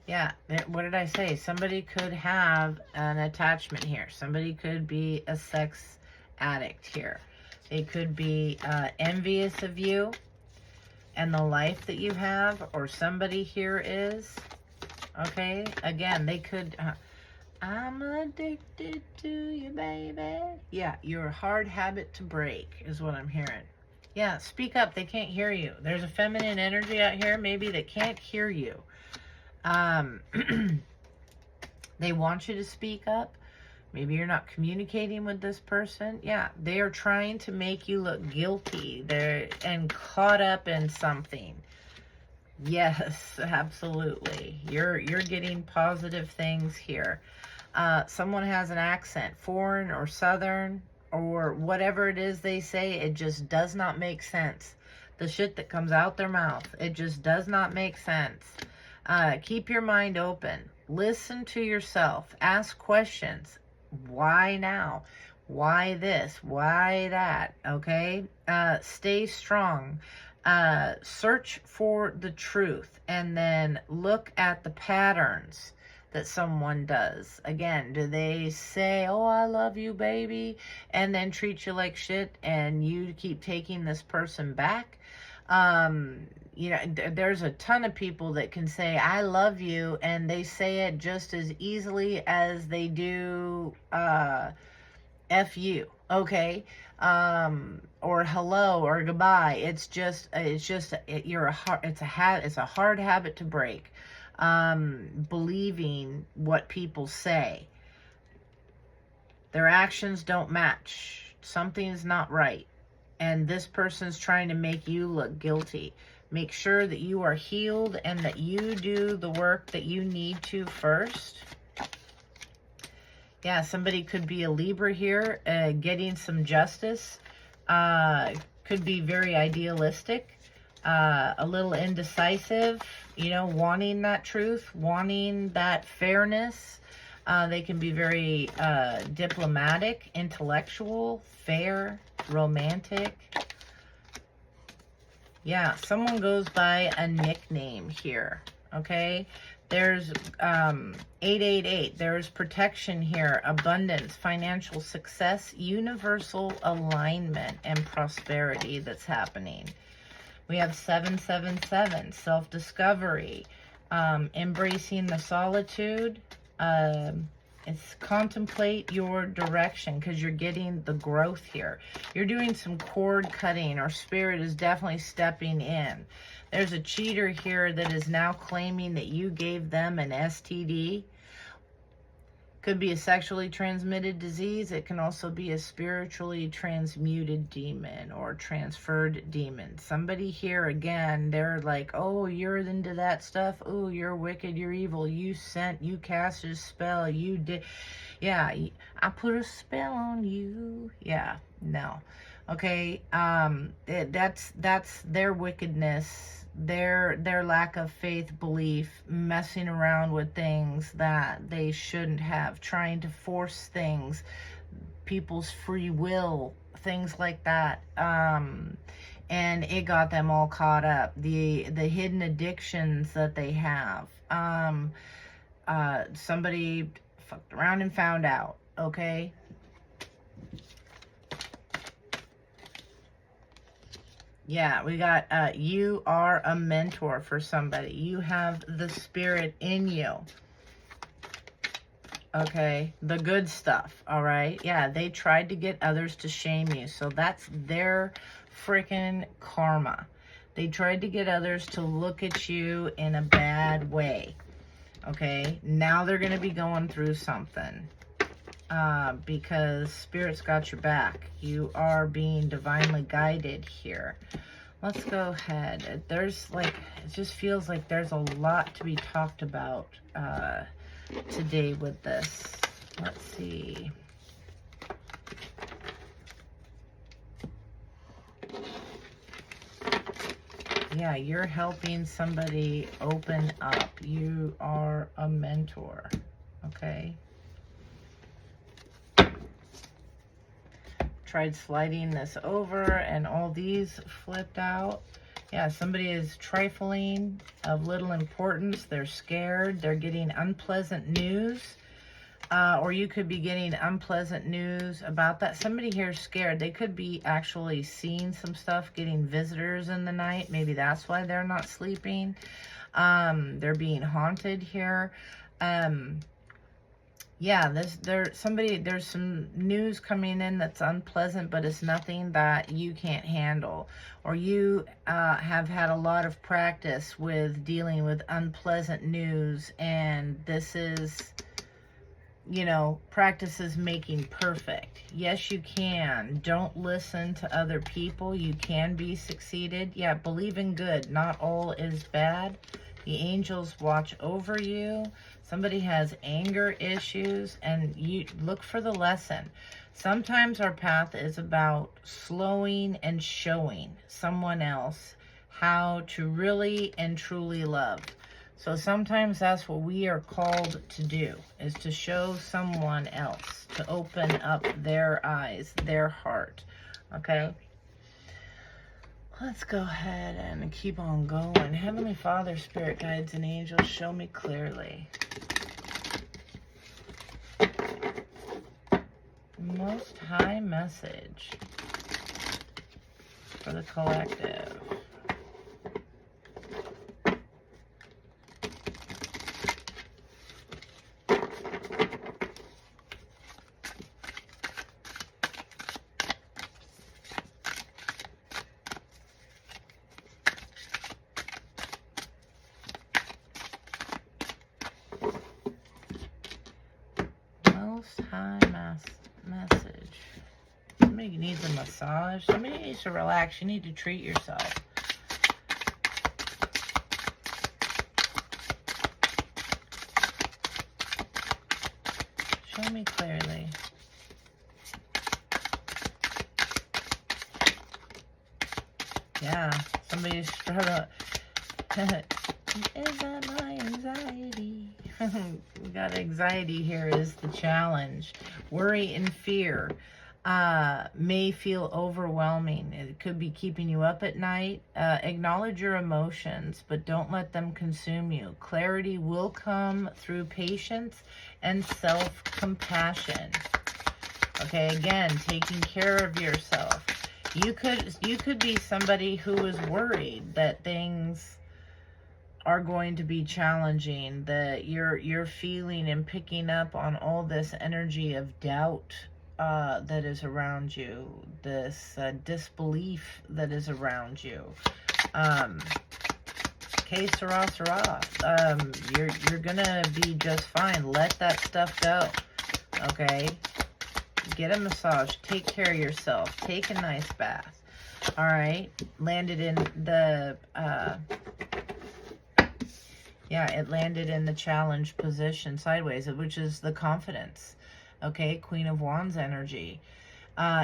Yeah, what did I say? Somebody could have an attachment here. Somebody could be a sex addict here. They could be envious of you and the life that you have, or somebody here is. Okay? Again, they could... I'm addicted to you, baby. Yeah, you're a hard habit to break is what I'm hearing. Yeah, speak up. They can't hear you. There's a feminine energy out here maybe that can't hear you. They want you to speak up. Maybe you're not communicating with this person. Yeah, they are trying to make you look guilty. And caught up in something. Yes, absolutely. You're getting positive things here. Someone has an accent, foreign or southern or whatever it is they say, it just does not make sense. The shit that comes out their mouth, it just does not make sense. Keep your mind open. Listen to yourself. Ask questions. Why now? Why this? Why that? Okay? Stay strong. Search for the truth, and then look at the patterns that someone does. Again, do they say, oh, I love you, baby, and then treat you like shit, and you keep taking this person back? You know, there's a ton of people that can say, I love you, and they say it just as easily as they do, F you, okay? Or hello, or goodbye. It's a hard habit to break. Believing what people say. Their actions don't match. Something's not right. And this person's trying to make you look guilty. Make sure that you are healed and that you do the work that you need to first. Yeah, somebody could be a Libra here, getting some justice. Could be very idealistic, a little indecisive, you know, wanting that truth, wanting that fairness. They can be very diplomatic, intellectual, fair, romantic. Yeah, someone goes by a nickname here, okay? There's 888. There's protection here, abundance, financial success, universal alignment, and prosperity that's happening. We have 777, self-discovery, embracing the solitude. It's contemplate your direction, because you're getting the growth here. You're doing some cord cutting, or Spirit is definitely stepping in. There's a cheater here that is now claiming that you gave them an STD. Could be a sexually transmitted disease. It can also be a spiritually transmuted demon or transferred demon. Somebody here, again, they're like, oh, you're into that stuff. Oh, you're wicked. You're evil. You cast a spell. You did. Yeah, I put a spell on you. Yeah, no. Okay, that's their wickedness. Their lack of faith, belief, messing around with things that they shouldn't have, trying to force things, people's free will, things like that. And it got them all caught up. The hidden addictions that they have. Somebody fucked around and found out, okay? Yeah, we got, you are a mentor for somebody. You have the Spirit in you. Okay, the good stuff, all right? Yeah, they tried to get others to shame you, so that's their freaking karma. They tried to get others to look at you in a bad way, okay? Now they're going to be going through something because Spirit's got your back. You are being divinely guided here. Let's go ahead. There's like, it just feels like there's a lot to be talked about today with this. Let's see. Yeah, you're helping somebody open up. You are a mentor, okay? Tried sliding this over and all these flipped out. Yeah, somebody is trifling, of little importance. They're scared. They're getting unpleasant news. Or you could be getting unpleasant news about that. Somebody here is scared. They could be actually seeing some stuff, getting visitors in the night. Maybe that's why they're not sleeping. They're being haunted here. Yeah, there's some news coming in that's unpleasant, but it's nothing that you can't handle. Or you have had a lot of practice with dealing with unpleasant news, and this is, you know, practice is making perfect. Yes, you can. Don't listen to other people. You can be succeeded. Yeah, believe in good. Not all is bad. The angels watch over you. Somebody has anger issues, and you look for the lesson. Sometimes our path is about slowing and showing someone else how to really and truly love. So sometimes that's what we are called to do, is to show someone else, to open up their eyes, their heart, okay? Let's go ahead and keep on going. Heavenly Father, Spirit Guides, and Angels, show me clearly. Most High message for the collective. Most High message. Somebody needs a massage. Somebody needs to relax. You need to treat yourself. Show me clearly. Yeah, somebody's struggling. Is that my anxiety? We got anxiety here is the challenge. Worry and fear may feel overwhelming. It could be keeping you up at night. Acknowledge your emotions, but don't let them consume you. Clarity will come through patience and self-compassion. Okay, again, taking care of yourself. You could be somebody who is worried that things are going to be challenging, that you're feeling and picking up on all this energy of doubt that is around you, this disbelief that is around you. Okay, Sarah, you're gonna be just fine. Let that stuff go, okay? Get a massage, take care of yourself, take a nice bath, all right? Landed in the, yeah, it landed in the challenge position sideways, which is the confidence. Okay, Queen of Wands energy.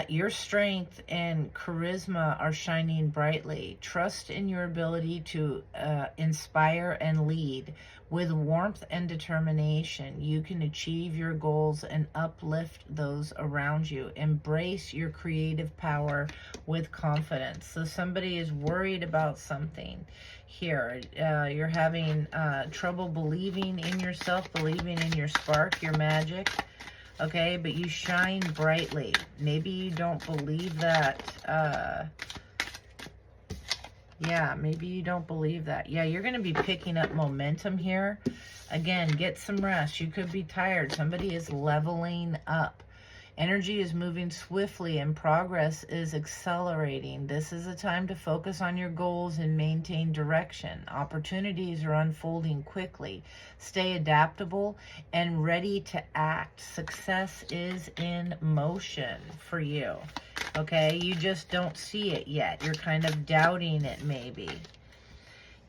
Your strength and charisma are shining brightly. Trust in your ability to inspire and lead. With warmth and determination, you can achieve your goals and uplift those around you. Embrace your creative power with confidence. So somebody is worried about something here. You're having trouble believing in yourself, believing in your spark, your magic. Okay, but you shine brightly. Maybe you don't believe that, Yeah, maybe you don't believe that. Yeah, you're going to be picking up momentum here. Again, get some rest. You could be tired. Somebody is leveling up. Energy is moving swiftly and progress is accelerating. This is a time to focus on your goals and maintain direction. Opportunities are unfolding quickly. Stay adaptable and ready to act. Success is in motion for you. Okay, you just don't see it yet. You're kind of doubting it maybe.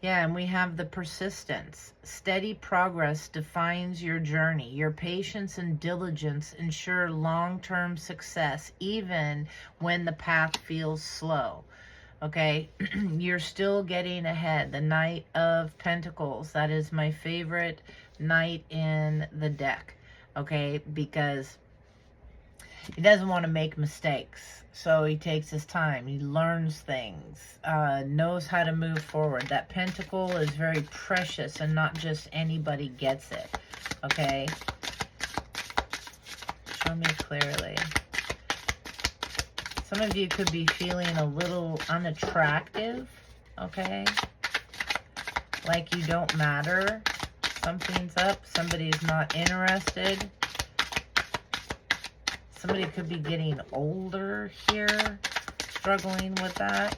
Yeah, and we have the persistence. Steady progress defines your journey. Your patience and diligence ensure long-term success, even when the path feels slow. Okay, you're still getting ahead. The Knight of Pentacles, that is my favorite knight in the deck. Okay, because he doesn't want to make mistakes. So he takes his time. He learns things, knows how to move forward. That pentacle is very precious and not just anybody gets it. Okay? Show me clearly. Some of you could be feeling a little unattractive. Okay? Like you don't matter. Something's up. Somebody's not interested. Somebody could be getting older here, struggling with that.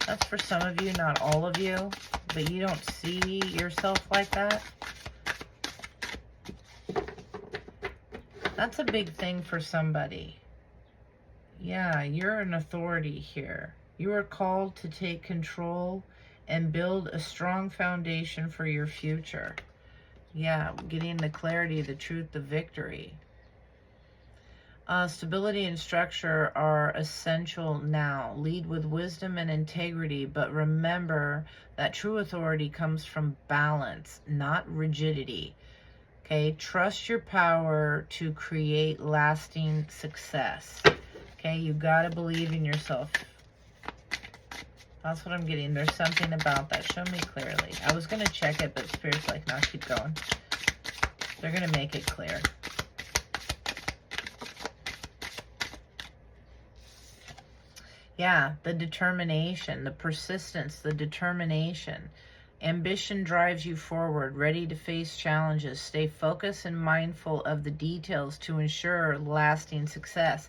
That's for some of you, not all of you, but you don't see yourself like that. That's a big thing for somebody. Yeah, you're an authority here. You are called to take control and build a strong foundation for your future. Yeah, getting the clarity, the truth, the victory. Stability and structure are essential now. Lead with wisdom and integrity, but remember that true authority comes from balance, not rigidity. Okay, trust your power to create lasting success. Okay, you gotta believe in yourself. That's what I'm getting. There's something about that. Show me clearly. I was gonna check it, but Spirit's like, no, keep going. They're gonna make it clear. Yeah, the determination, the persistence, the determination. Ambition drives you forward, ready to face challenges. Stay focused and mindful of the details to ensure lasting success.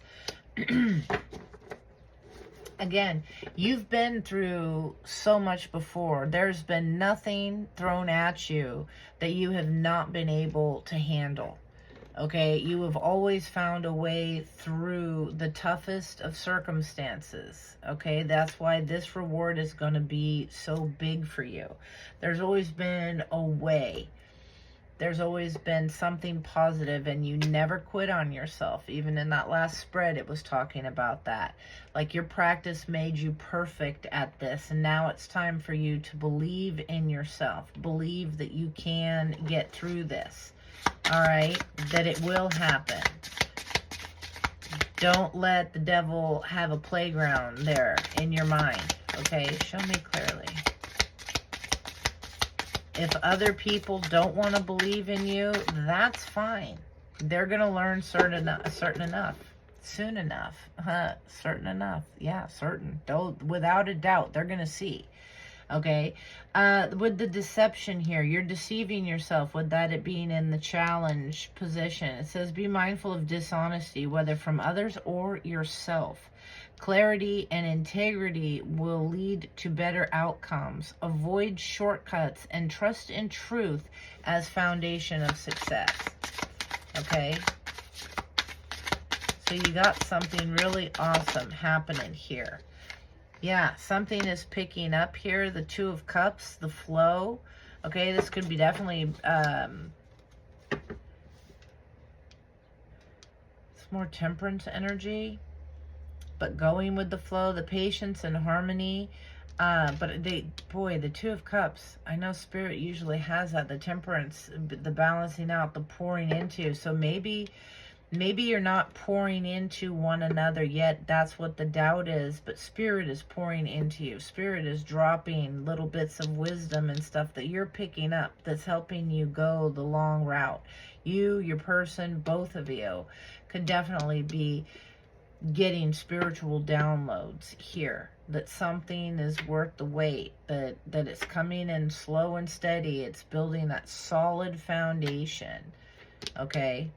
Again, you've been through so much before. There's been nothing thrown at you that you have not been able to handle. Okay, you have always found a way through the toughest of circumstances. Okay, that's why this reward is going to be so big for you. There's always been a way. There's always been something positive, and you never quit on yourself. Even in that last spread, it was talking about that. Like your practice made you perfect at this, and now it's time for you to believe in yourself. Believe that you can get through this. All right, that it will happen. Don't let the devil have a playground there in your mind. Okay, show me clearly. If other people don't want to believe in you, that's fine. They're going to learn certain enough. Soon enough. Certain enough. Yeah, certain. Without a doubt, they're going to see. Okay, with the deception here, you're deceiving yourself with that it being in the challenge position. It says be mindful of dishonesty, whether from others or yourself. Clarity and integrity will lead to better outcomes. Avoid shortcuts and trust in truth as foundation of success. Okay, so you got something really awesome happening here. Yeah, something is picking up here. The Two of Cups, the flow. Okay, this could be definitely it's more temperance energy, but going with the flow, the patience and harmony. But the Two of Cups, I know Spirit usually has that, the temperance, the balancing out, the pouring into. So maybe you're not pouring into one another yet. That's what the doubt is. But Spirit is pouring into you. Spirit is dropping little bits of wisdom and stuff that you're picking up that's helping you go the long route. You, your person, both of you could definitely be getting spiritual downloads here, that something is worth the wait, that it's coming in slow and steady. It's building that solid foundation. Okay,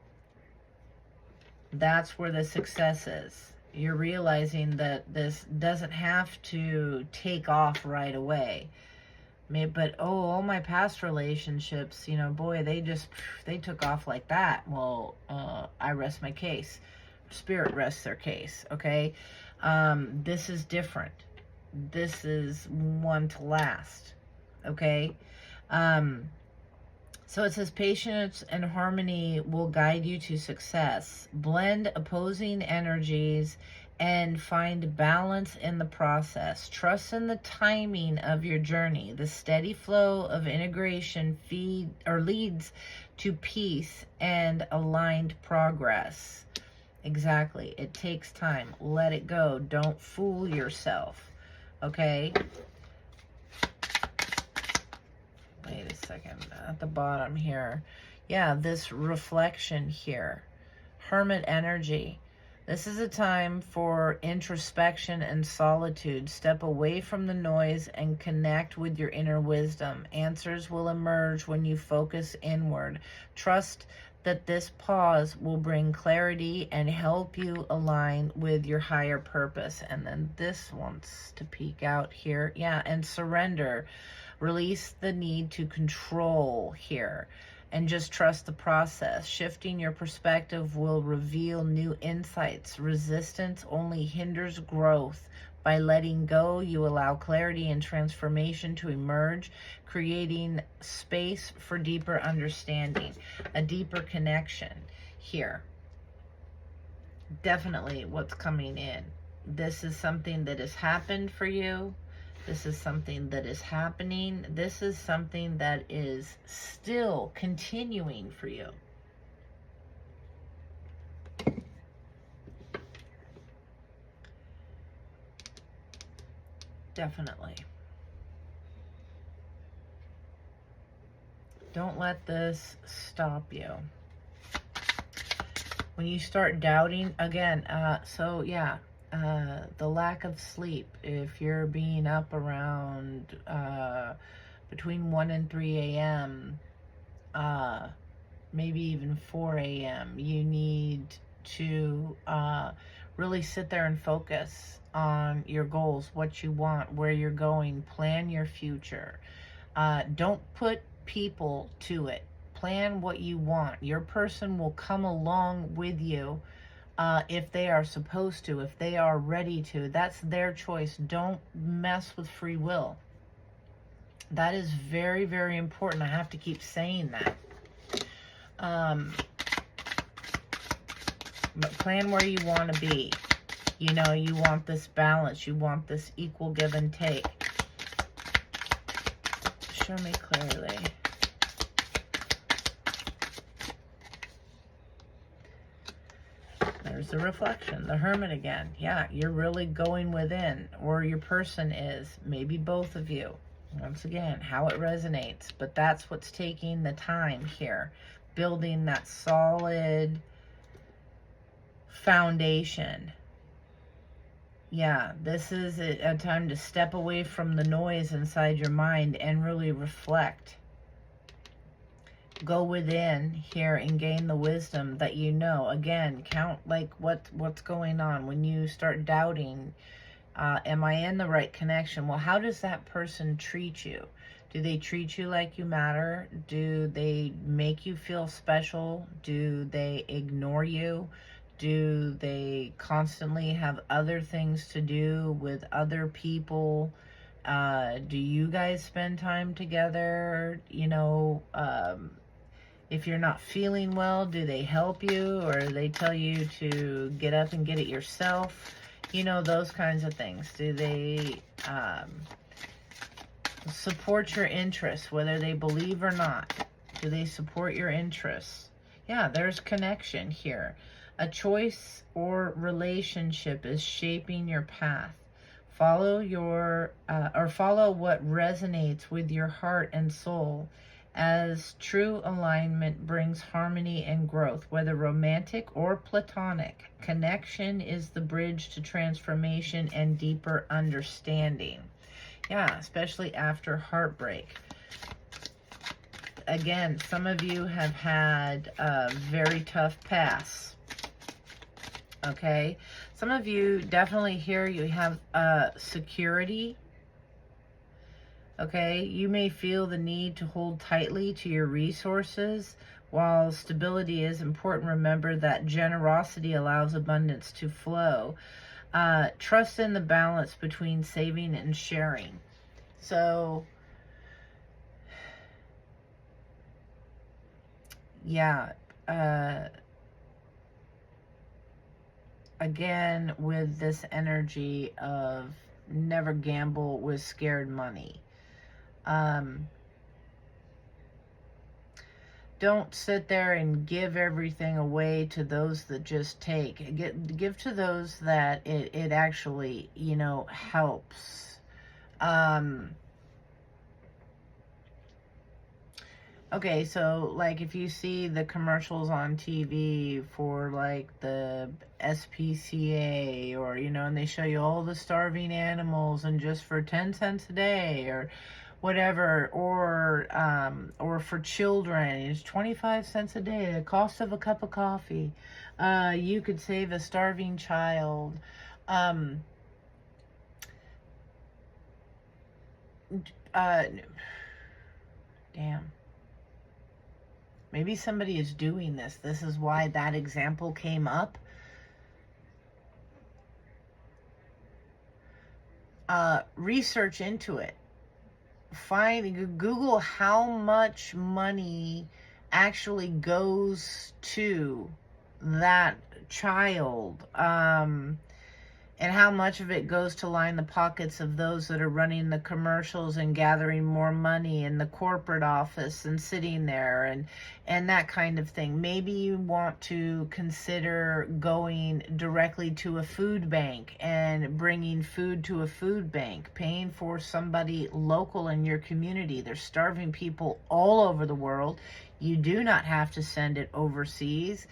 that's where the success is. You're realizing that this doesn't have to take off right away. But all my past relationships, you know, boy, they took off like that. Well, I rest my case. Spirit rests their case. Okay, this is different. This is one to last. Okay. So it says patience and harmony will guide you to success. Blend opposing energies and find balance in the process. Trust in the timing of your journey. The steady flow of integration leads to peace and aligned progress. Exactly. It takes time. Let it go. Don't fool yourself. Okay? Wait a second. At the bottom here. Yeah, this reflection here. Hermit energy. This is a time for introspection and solitude. Step away from the noise and connect with your inner wisdom. Answers will emerge when you focus inward. Trust that this pause will bring clarity and help you align with your higher purpose. And then this wants to peek out here. Yeah, and surrender. Release the need to control here and just trust the process. Shifting your perspective will reveal new insights. Resistance only hinders growth. By letting go, you allow clarity and transformation to emerge, creating space for deeper understanding, a deeper connection here. Definitely what's coming in. This is something that has happened for you. This is something that is happening. This is something that is still continuing for you. Definitely. Don't let this stop you. When you start doubting, again, the lack of sleep. If you're being up around between 1 and 3 a.m., maybe even 4 a.m., you need to really sit there and focus on your goals, what you want, where you're going, plan your future. Don't put people to it. Plan what you want. Your person will come along with you if they are supposed to, if they are ready to. That's their choice. Don't mess with free will. That is very, very important. I have to keep saying that. But plan where you want to be. You know, you want this balance. You want this equal give and take. Show me clearly. There's the reflection, the Hermit again. Yeah, you're really going within, or your person is. Maybe both of you. Once again, how it resonates. But that's what's taking the time here. Building that solid foundation. Yeah, this is a time to step away from the noise inside your mind and really reflect. Go within here and gain the wisdom that you know. Again, count like what's going on. When you start doubting, am I in the right connection? Well, how does that person treat you? Do they treat you like you matter? Do they make you feel special? Do they ignore you? Do they constantly have other things to do with other people? Do you guys spend time together? You know, if you're not feeling well, do they help you, or they tell you to get up and get it yourself? You know, those kinds of things. Do they support your interests, whether they believe or not? Do they support your interests? Yeah, there's connection here. A choice or relationship is shaping your path. Follow what resonates with your heart and soul, as true alignment brings harmony and growth, whether romantic or platonic. Connection is the bridge to transformation and deeper understanding. Yeah, especially after heartbreak. Again, some of you have had a very tough past. Okay? Some of you definitely here, you have security. Okay? You may feel the need to hold tightly to your resources. While stability is important, remember that generosity allows abundance to flow. Trust in the balance between saving and sharing. So, yeah, again, with this energy of never gamble with scared money. Don't sit there and give everything away to those that just take. Give to those that it actually, you know, helps. Okay, so like if you see the commercials on TV for like the SPCA, or, you know, and they show you all the starving animals and just for 10 cents a day or whatever, or for children, it's 25 cents a day, the cost of a cup of coffee. You could save a starving child. Damn. Maybe somebody is doing this. This is why that example came up. Research into it. Google how much money actually goes to that child. And how much of it goes to line the pockets of those that are running the commercials and gathering more money in the corporate office and sitting there and that kind of thing. Maybe you want to consider going directly to a food bank and bringing food to a food bank, paying for somebody local in your community. There's starving people all over the world. You do not have to send it overseas.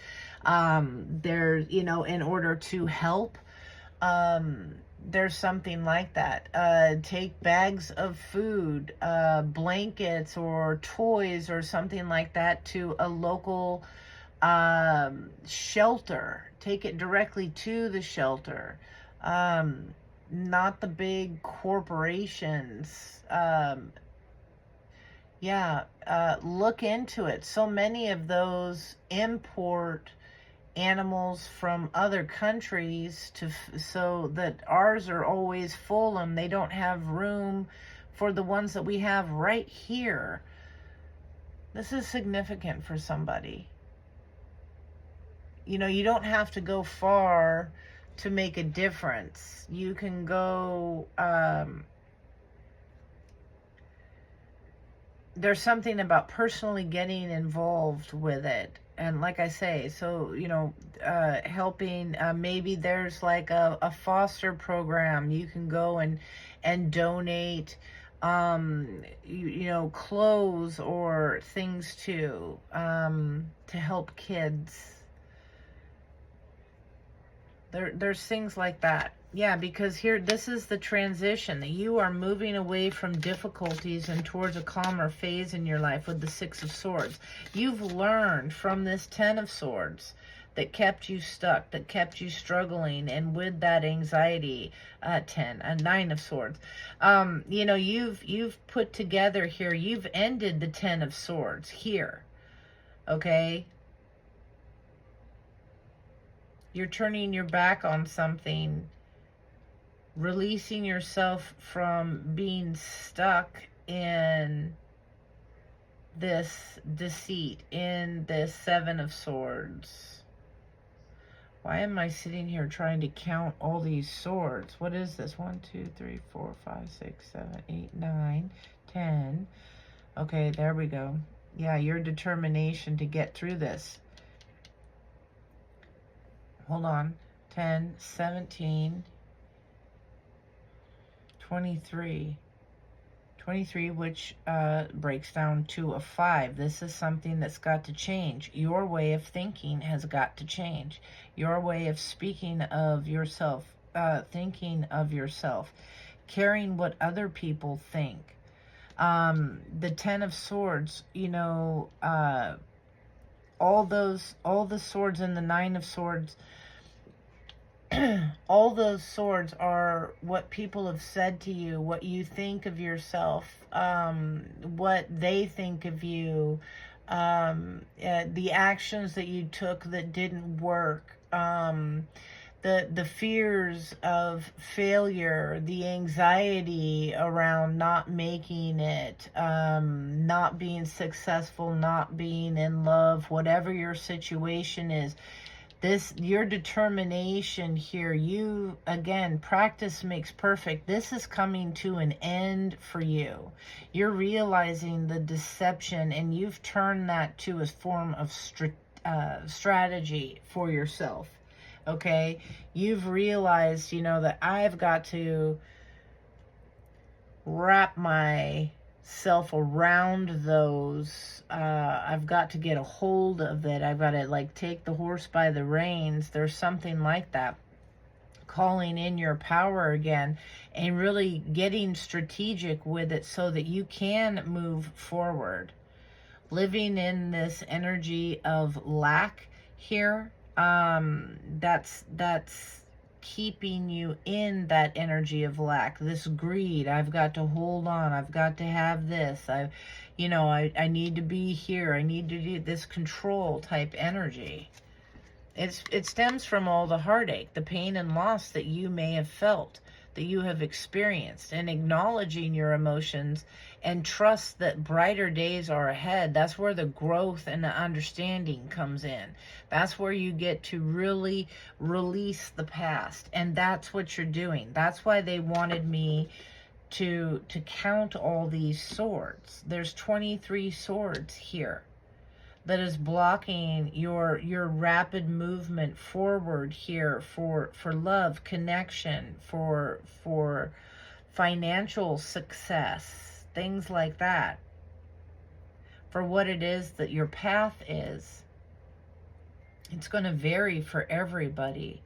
You know, in order to help. There's something like that. Take bags of food, blankets or toys or something like that to a local shelter. Take it directly to the shelter. Not the big corporations. Look into it. So many of those import animals from other countries so that ours are always full and they don't have room for the ones that we have right here. This is significant for somebody. You know, you don't have to go far to make a difference. You can go, there's something about personally getting involved with it. And like I say, so, you know, helping, maybe there's like a foster program. You can go and donate, you know, clothes or things to help kids. There's things like that. Yeah, because here, this is the transition that you are moving away from difficulties and towards a calmer phase in your life with the Six of Swords. You've learned from this Ten of Swords that kept you stuck, that kept you struggling, and with that anxiety, Nine of Swords. You know, you've put together here, you've ended the Ten of Swords here, okay? You're turning your back on something, releasing yourself from being stuck in this deceit, in this Seven of Swords. Why am I sitting here trying to count all these swords? What is this? 1, 2, 3, 4, 5, 6, 7, 8, 9, 10. Okay, there we go. Yeah, your determination to get through this. Hold on. 10, 17, 23, 23, which breaks down to a 5. This is something that's got to change. Your way of thinking has got to change. Your way of speaking of yourself, thinking of yourself, caring what other people think. The 10 of Swords, you know, all the swords and the 9 of Swords, all those swords are what people have said to you, what you think of yourself, what they think of you, the actions that you took that didn't work, the fears of failure, the anxiety around not making it, not being successful, not being in love, whatever your situation is. Your determination here, you, again, practice makes perfect. This is coming to an end for you. You're realizing the deception, and you've turned that to a form of strategy for yourself. Okay? You've realized, you know, that I've got to wrap myself around those. I've got to get a hold of it. I've got to, like, take the horse by the reins. There's something like that. Calling in your power again and really getting strategic with it so that you can move forward. Living in this energy of lack here, that's keeping you in that energy of lack, this greed. I've got to hold on, I've got to have this, I need to be here, I need to do this, control type energy. It stems from all the heartache, the pain and loss that you may have felt, that you have experienced, and acknowledging your emotions and trust that brighter days are ahead. That's where the growth and the understanding comes in. That's where you get to really release the past, and that's what you're doing. That's why they wanted me to count all these swords. There's 23 swords here that is blocking your rapid movement forward here for love, connection, for financial success, things like that. For what it is that your path is. It's going to vary for everybody,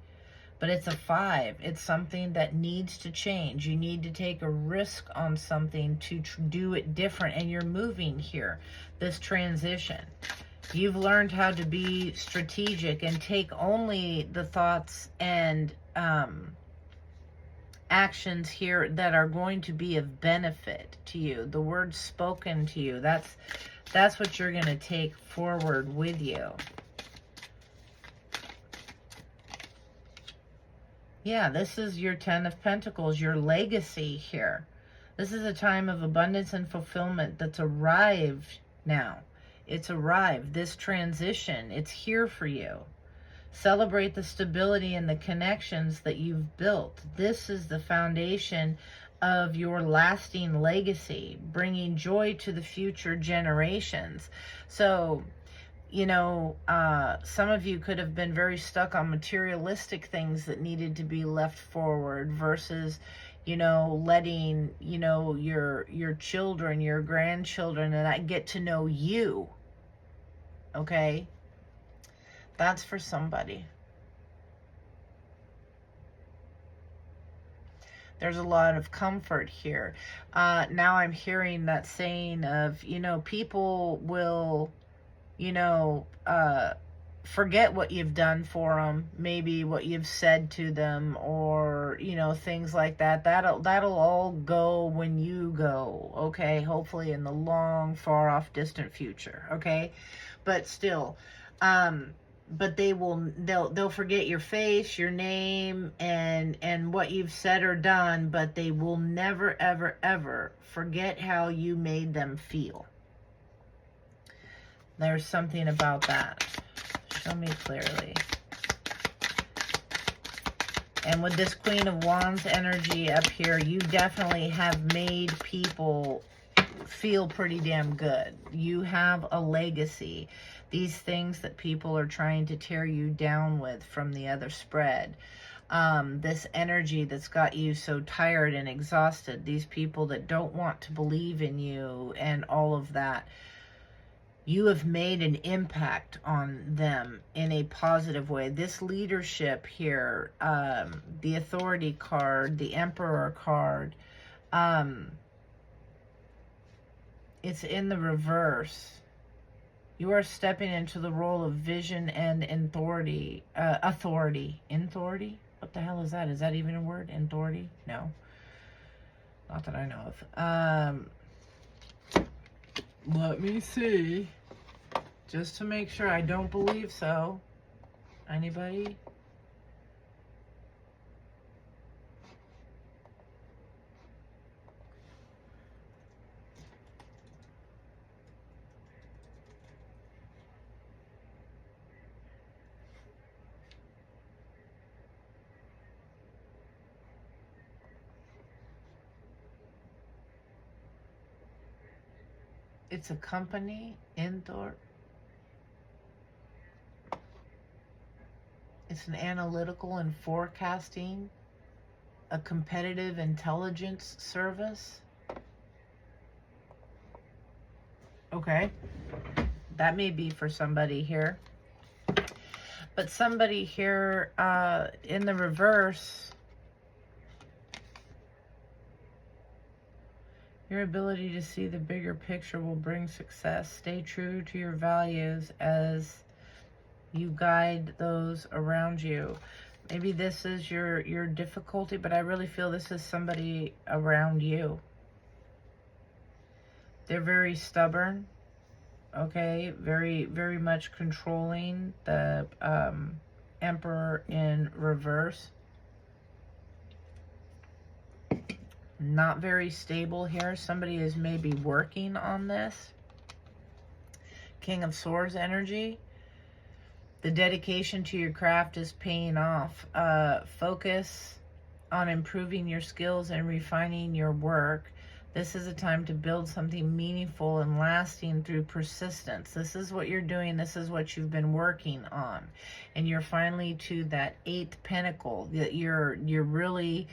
but it's a 5. It's something that needs to change. You need to take a risk on something to do it different, and you're moving here, this transition. You've learned how to be strategic and take only the thoughts and actions here that are going to be of benefit to you. The words spoken to you, that's what you're going to take forward with you. Yeah, this is your 10 of Pentacles, your legacy here. This is a time of abundance and fulfillment that's arrived now. It's arrived. This transition, it's here for you. Celebrate the stability and the connections that you've built. This is the foundation of your lasting legacy, bringing joy to the future generations. So, you know, some of you could have been very stuck on materialistic things that needed to be left forward versus, you know, letting, you know, your children, your grandchildren, and I get to know you. Okay? That's for somebody. There's a lot of comfort here. Now I'm hearing that saying of, you know, people will, you know, forget what you've done for them, maybe what you've said to them, or, you know, things like that. That'll all go when you go, okay? Hopefully in the long, far off, distant future, okay? But still, but they'll forget your face, your name, and what you've said or done, but they will never, ever, ever forget how you made them feel. There's something about that. Show me clearly. And with this Queen of Wands energy up here, you definitely have made people feel pretty damn good. You have a legacy. These things that people are trying to tear you down with from the other spread. this energy that's got you so tired and exhausted, these people that don't want to believe in you and all of that. You have made an impact on them in a positive way. This leadership here, the authority card, the emperor card, it's in the reverse. You are stepping into the role of vision and authority. Authority. What the hell is that? Is that even a word? Authority? No. Not that I know of. Let me see. Just to make sure. I don't believe so. Anybody? It's a company, Inthor. It's an analytical and forecasting, a competitive intelligence service. Okay. That may be for somebody here. But somebody here in the reverse, your ability to see the bigger picture will bring success. Stay true to your values as you guide those around you. Maybe this is your difficulty, but I really feel this is somebody around you. They're very stubborn, okay? Very, very much controlling. The Emperor in reverse. Not very stable here. Somebody is maybe working on this. King of Swords energy. The dedication to your craft is paying off. Focus on improving your skills and refining your work. This is a time to build something meaningful and lasting through persistence. This is what you're doing. This is what you've been working on. And you're finally to that 8th pentacle that you're really,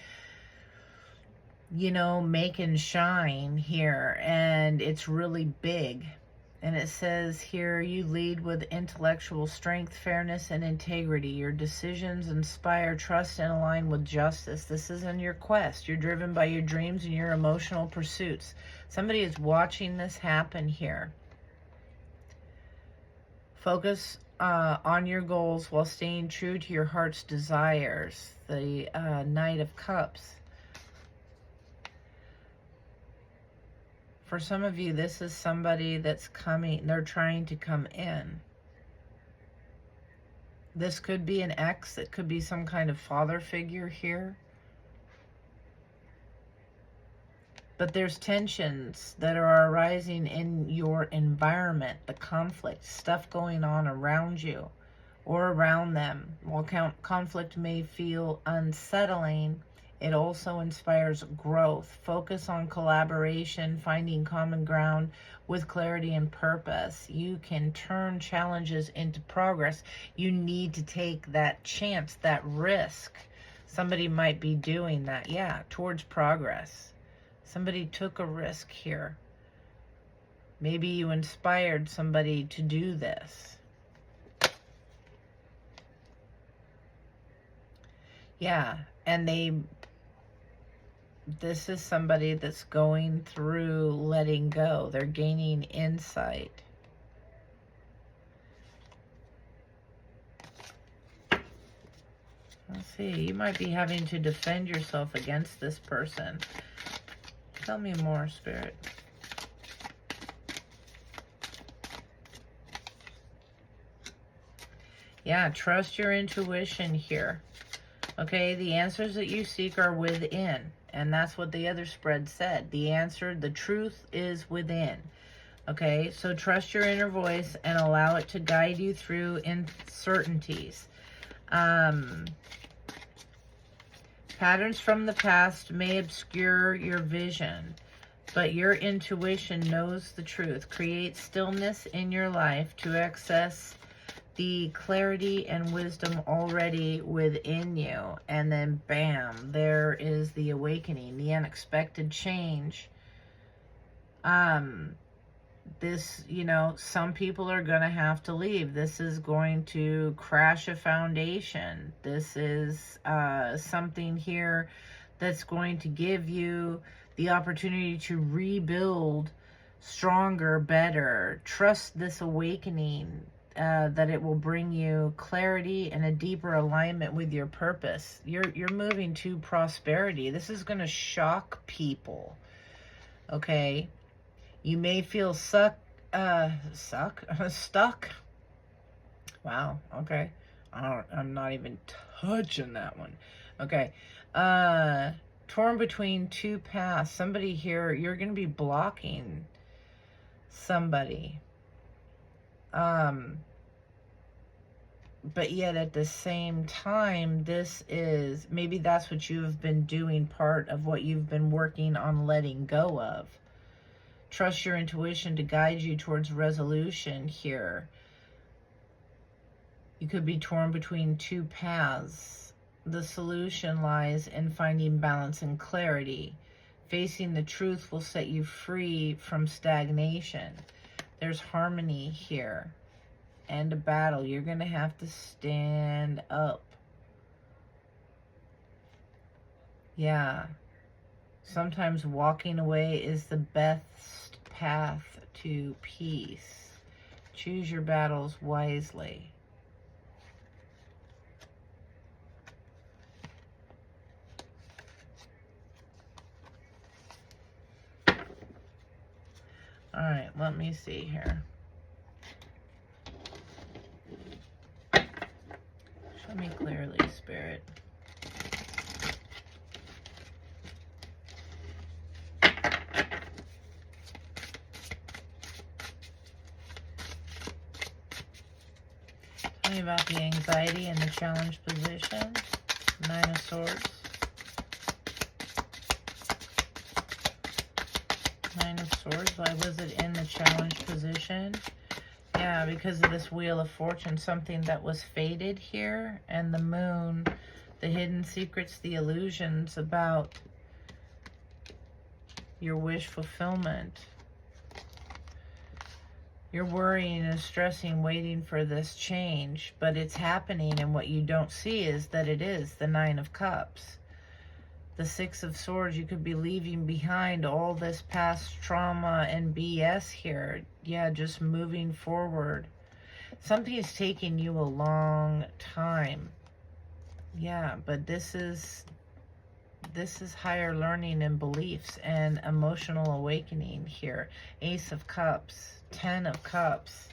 you know, making shine here. And it's really big. And it says here, you lead with intellectual strength, fairness, and integrity. Your decisions inspire trust and align with justice. This isn't your quest. You're driven by your dreams and your emotional pursuits. Somebody is watching this happen here. Focus on your goals while staying true to your heart's desires. The Knight of Cups. For some of you, this is somebody that's coming, they're trying to come in. This could be an ex, it could be some kind of father figure here. But there's tensions that are arising in your environment, the conflict, stuff going on around you or around them. While conflict may feel unsettling, it also inspires growth. Focus on collaboration, finding common ground with clarity and purpose. You can turn challenges into progress. You need to take that chance, that risk. Somebody might be doing that, yeah, towards progress. Somebody took a risk here. Maybe you inspired somebody to do this. Yeah, and this is somebody that's going through letting go. They're gaining insight. Let's see. You might be having to defend yourself against this person. Tell me more, Spirit. Yeah, trust your intuition here. Okay, the answers that you seek are within. And that's what the other spread said. The answer, the truth is within. Okay, so trust your inner voice and allow it to guide you through uncertainties. Patterns from the past may obscure your vision, but your intuition knows the truth. Create stillness in your life to access the clarity and wisdom already within you. And then bam, there is the awakening, the unexpected change. This, you know, some people are going to have to leave. This is going to crash a foundation. This is something here that's going to give you the opportunity to rebuild stronger, better. Trust this awakening, that it will bring you clarity and a deeper alignment with your purpose. You're moving to prosperity. This is going to shock people. Okay? You may feel stuck. Wow. Okay. I'm not even touching that one. Okay. Torn between two paths. Somebody here, you're going to be blocking somebody. But yet at the same time, this is, maybe that's what you have been doing, part of what you've been working on letting go of. Trust your intuition to guide you towards resolution here. You could be torn between two paths. The solution lies in finding balance and clarity. Facing the truth will set you free from stagnation. There's harmony here. And a battle. You're going to have to stand up. Yeah. Sometimes walking away is the best path to peace. Choose your battles wisely. All right, let me see here. Show me clearly, Spirit. Tell me about the anxiety and the challenge position. 9 of Swords. 9 of Swords. Why was it in the challenge position? Yeah, because of this Wheel of Fortune, something that was fated here. And the Moon, the hidden secrets, the illusions about your wish fulfillment. You're worrying and stressing, waiting for this change, but it's happening, and what you don't see is that it is the 9 of Cups. The 6 of Swords, you could be leaving behind all this past trauma and BS here. Yeah, just moving forward. Something is taking you a long time. Yeah, but this is higher learning and beliefs and emotional awakening here. Ace of Cups. 10 of Cups.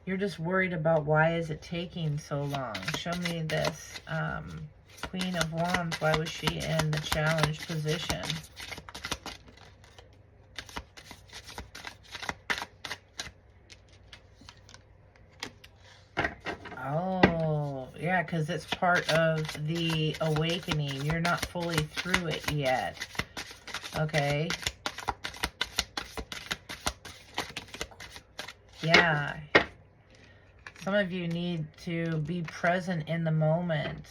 You're just worried about why is it taking so long. Show me this. Queen of Wands. Why was she in the challenge position? Oh, yeah, because it's part of the awakening. You're not fully through it yet. Okay. Yeah. Some of you need to be present in the moment.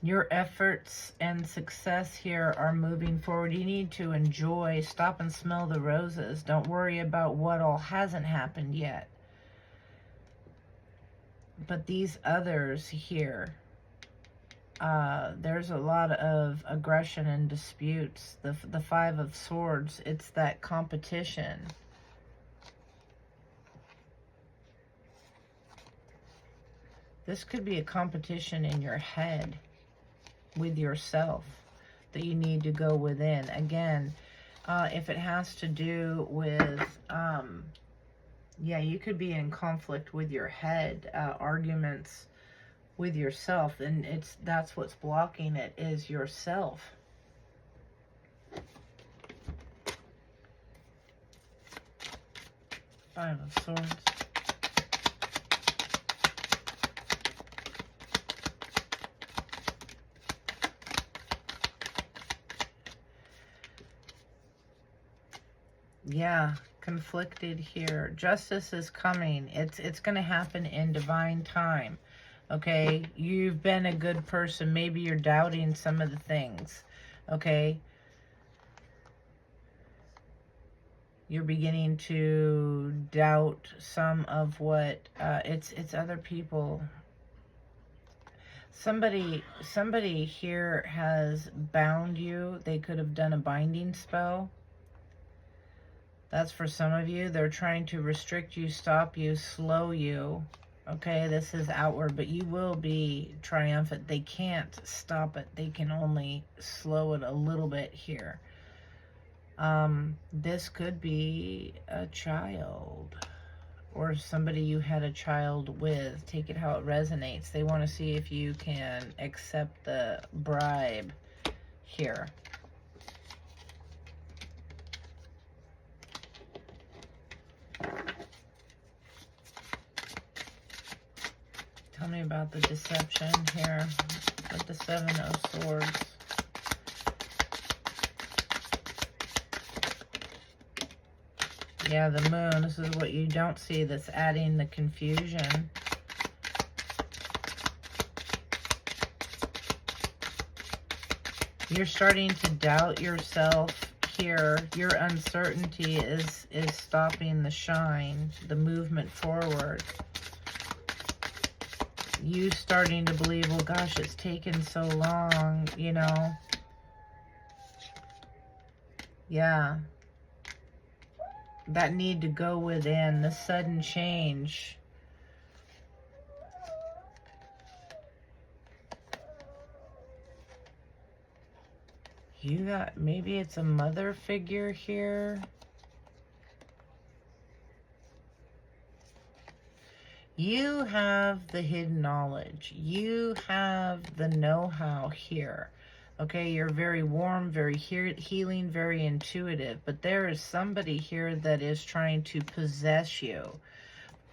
Your efforts and success here are moving forward. You need to enjoy, stop and smell the roses. Don't worry about what all hasn't happened yet. But these others here, there's a lot of aggression and disputes. The 5 of Swords, it's that competition. This could be a competition in your head with yourself that you need to go within. Again, if it has to do with, yeah, you could be in conflict with your head, arguments with yourself, and that's what's blocking it, is yourself. Five of Swords. Yeah, conflicted here. Justice is coming. It's going to happen in divine time. Okay? You've been a good person. Maybe you're doubting some of the things. Okay? You're beginning to doubt some of what it's other people. Somebody here has bound you. They could have done a binding spell. That's for some of you. They're trying to restrict you, stop you, slow you. Okay, this is outward, but you will be triumphant. They can't stop it. They can only slow it a little bit here. This could be a child or somebody you had a child with. Take it how it resonates. They want to see if you can accept the bribe here. Tell me about the deception here with the Seven of Swords. Yeah, the moon. This is what you don't see that's adding the confusion. You're starting to doubt yourself here. Your uncertainty is stopping the shine, the movement forward. You starting to believe, well, gosh, it's taken so long, you know. Yeah. That need to go within, the sudden change. You got, maybe it's a mother figure here. You have the hidden knowledge. You have the know-how here. Okay, you're very warm, very healing, very intuitive. But there is somebody here that is trying to possess you.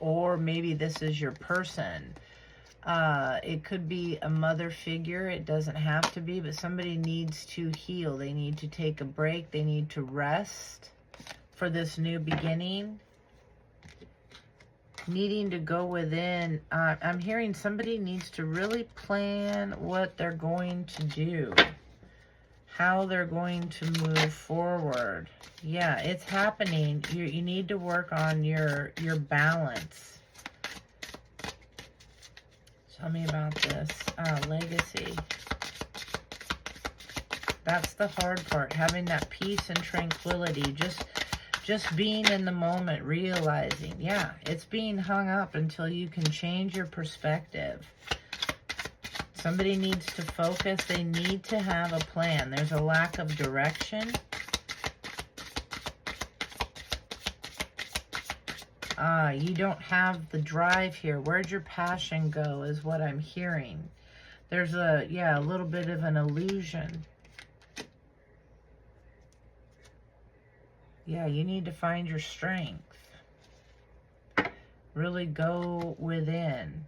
Or maybe this is your person. It could be a mother figure. It doesn't have to be. But somebody needs to heal. They need to take a break. They need to rest for this new beginning. Needing to go within. I'm hearing somebody needs to really plan what they're going to do. How they're going to move forward. Yeah, it's happening. You need to work on your balance. Tell me about this. Legacy. That's the hard part. Having that peace and tranquility. Just being in the moment, realizing, yeah, it's being hung up until you can change your perspective. Somebody needs to focus. They need to have a plan. There's a lack of direction. You don't have the drive here. Where'd your passion go is what I'm hearing. There's a little bit of an illusion. Yeah, you need to find your strength. Really go within.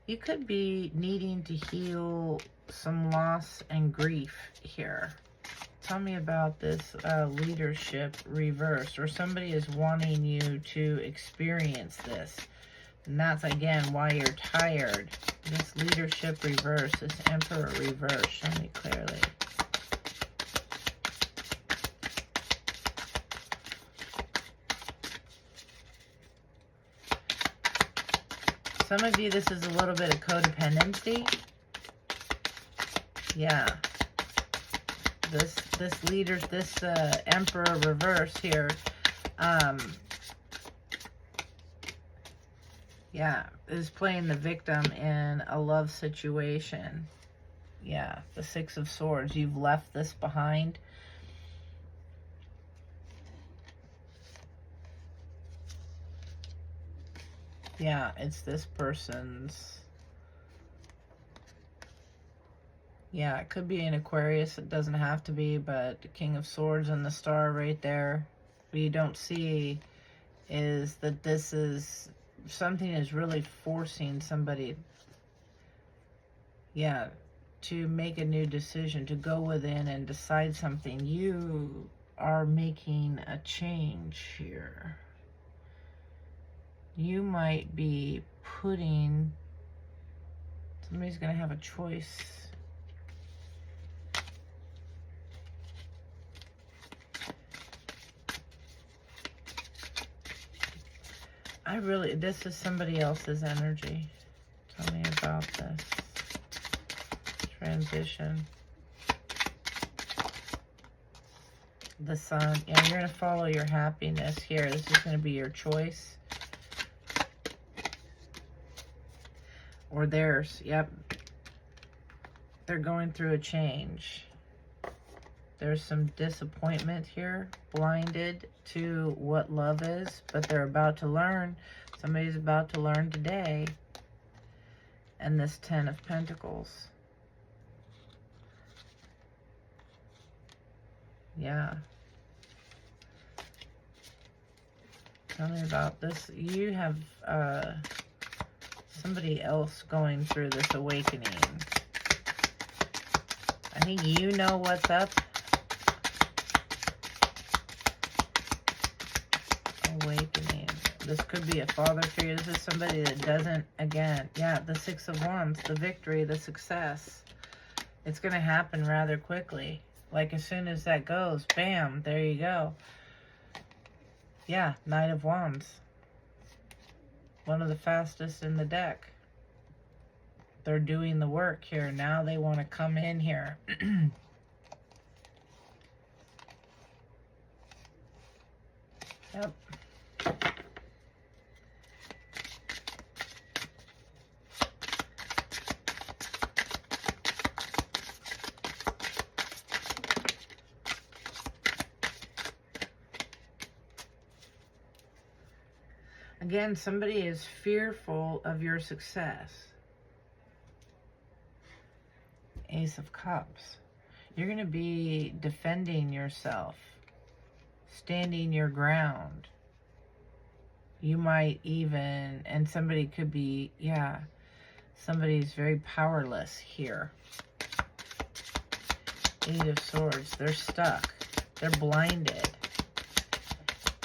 You could be needing to heal some loss and grief here. Tell me about this leadership reversed, or somebody is wanting you to experience this. And that's, again, why you're tired. This leadership reversed, this emperor reversed. Show me clearly. Some of you, this is a little bit of codependency. Yeah. This leader, this emperor reverse here. Yeah, is playing the victim in a love situation. Yeah, the Six of Swords. You've left this behind. Yeah, it's this person's. Yeah, it could be an Aquarius. It doesn't have to be, but the King of Swords and the star right there. What you don't see is that this is something is really forcing somebody, yeah, to make a new decision, to go within and decide something. are making a change here. You might be putting, somebody's going to have a choice. This is somebody else's energy. Tell me about this transition. The sun. Yeah, you're going to follow your happiness here. This is going to be your choice. Or theirs. Yep. They're going through a change. There's some disappointment here. Blinded to what love is. But they're about to learn. Somebody's about to learn today. And this 10 of Pentacles. Yeah. Tell me about this. You have somebody else going through this awakening. I think you know what's up. Awakening. This could be a father figure. This is somebody that doesn't, again, yeah, the 6 of Wands, the victory, the success. It's going to happen rather quickly. Like as soon as that goes, bam, there you go. Yeah, Knight of Wands. One of the fastest in the deck. They're doing the work here. Now they want to come in here. Yep. Again, somebody is fearful of your success. Ace of Cups. You're going to be defending yourself, standing your ground. You might even, and somebody could be, yeah, somebody's very powerless here. 8 of Swords. They're stuck. They're blinded.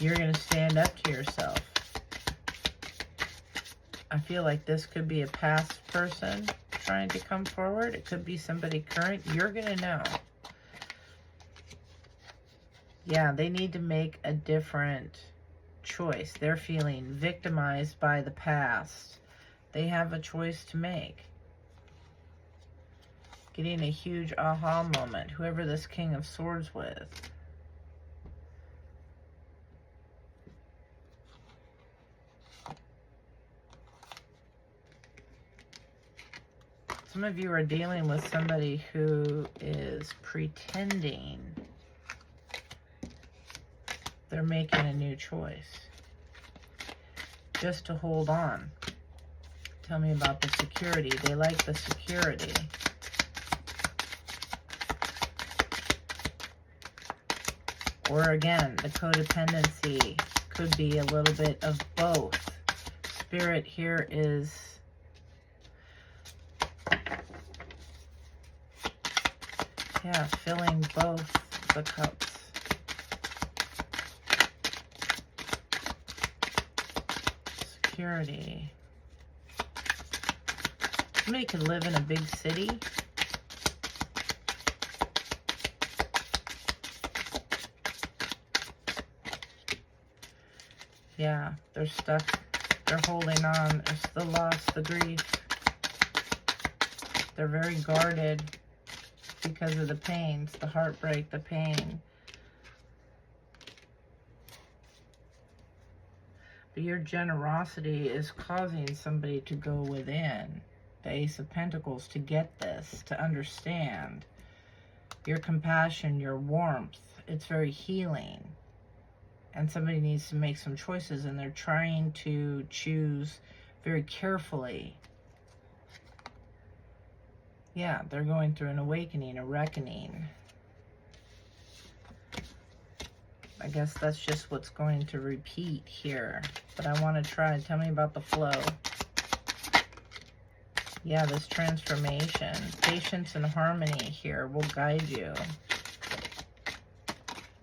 You're going to stand up to yourself. I feel like this could be a past person trying to come forward. It could be somebody current. You're going to know. Yeah, they need to make a different choice. They're feeling victimized by the past. They have a choice to make. Getting a huge aha moment. Whoever this King of Swords with. Some of you are dealing with somebody who is pretending they're making a new choice just to hold on. Tell me about the security. They like the security. Or again, the codependency could be a little bit of both. Spirit here is yeah, filling both the cups. Security. Somebody could live in a big city. Yeah, they're stuck. They're holding on. It's the loss, the grief. They're very guarded because of the pains, the heartbreak, the pain. But your generosity is causing somebody to go within. The Ace of Pentacles, to get this, to understand. Your compassion, your warmth, it's very healing. And somebody needs to make some choices, and they're trying to choose very carefully. Yeah, they're going through an awakening, a reckoning. I guess that's just what's going to repeat here. But I want to try. Tell me about the flow. Yeah, this transformation. Patience and harmony here will guide you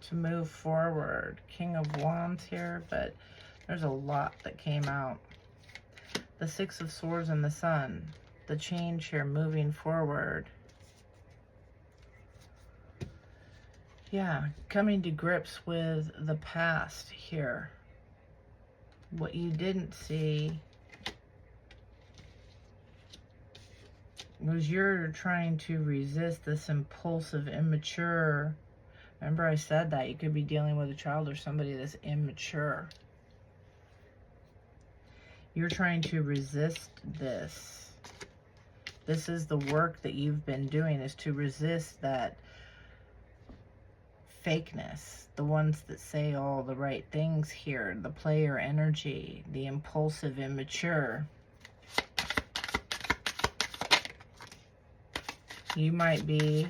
to move forward. King of Wands here, but there's a lot that came out. The Six of Swords and the Sun. The change here, moving forward. Yeah, coming to grips with the past here. What you didn't see was you're trying to resist this impulsive, immature. Remember I said that. You could be dealing with a child or somebody that's immature. You're trying to resist this. This is the work that you've been doing, is to resist that fakeness. The ones that say all the right things here. The player energy. The impulsive, immature. You might be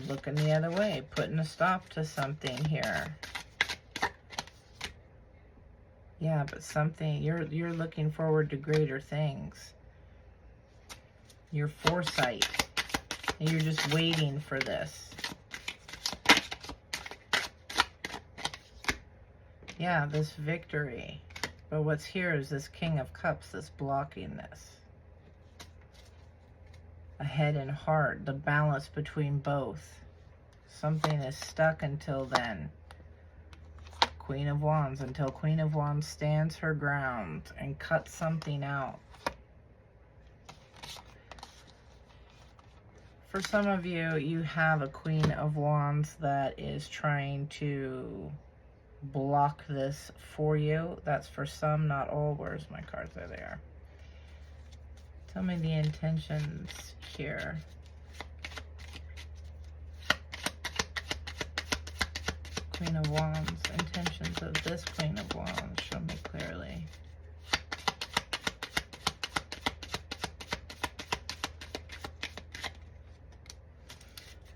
looking the other way, putting a stop to something here. Yeah, but something, you're looking forward to greater things. Your foresight. And you're just waiting for this. Yeah, this victory. But what's here is this King of Cups that's blocking this. A head and heart, the balance between both. Something is stuck until then. Queen of Wands, until Queen of Wands stands her ground and cuts something out. For some of you, you have a Queen of Wands that is trying to block this for you. That's for some, not all. Where's my cards? There they are. Tell me the intentions here. Queen of Wands. Intentions of this Queen of Wands. Show me clearly.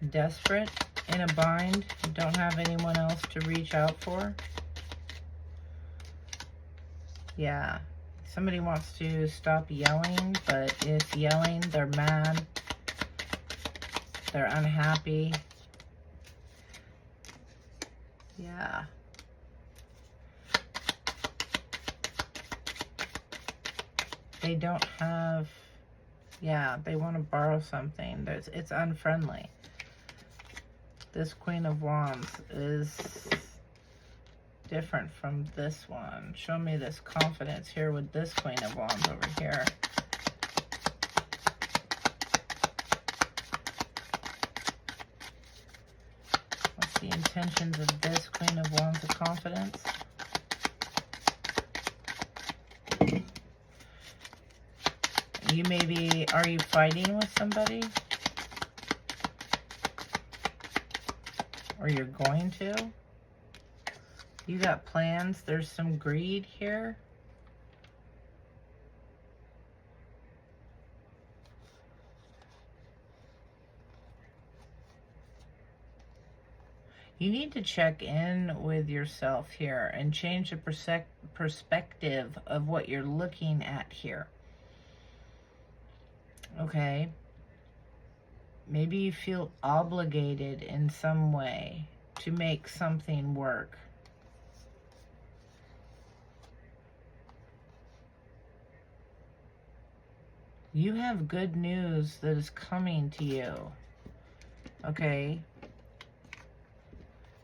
Desperate, in a bind, don't have anyone else to reach out for. Yeah. Somebody wants to stop yelling, but if yelling, they're mad, they're unhappy. Yeah. They don't have, yeah, they want to borrow something. It's unfriendly. This Queen of Wands is different from this one. Show me this confidence here with this Queen of Wands over here. What's the intentions of this Queen of Wands of confidence? You maybe, are you fighting with somebody? Or you're going to? You got plans. There's some greed here. You need to check in with yourself here and change the perspective of what you're looking at here. Okay? Maybe you feel obligated in some way to make something work. You have good news that is coming to you. Okay?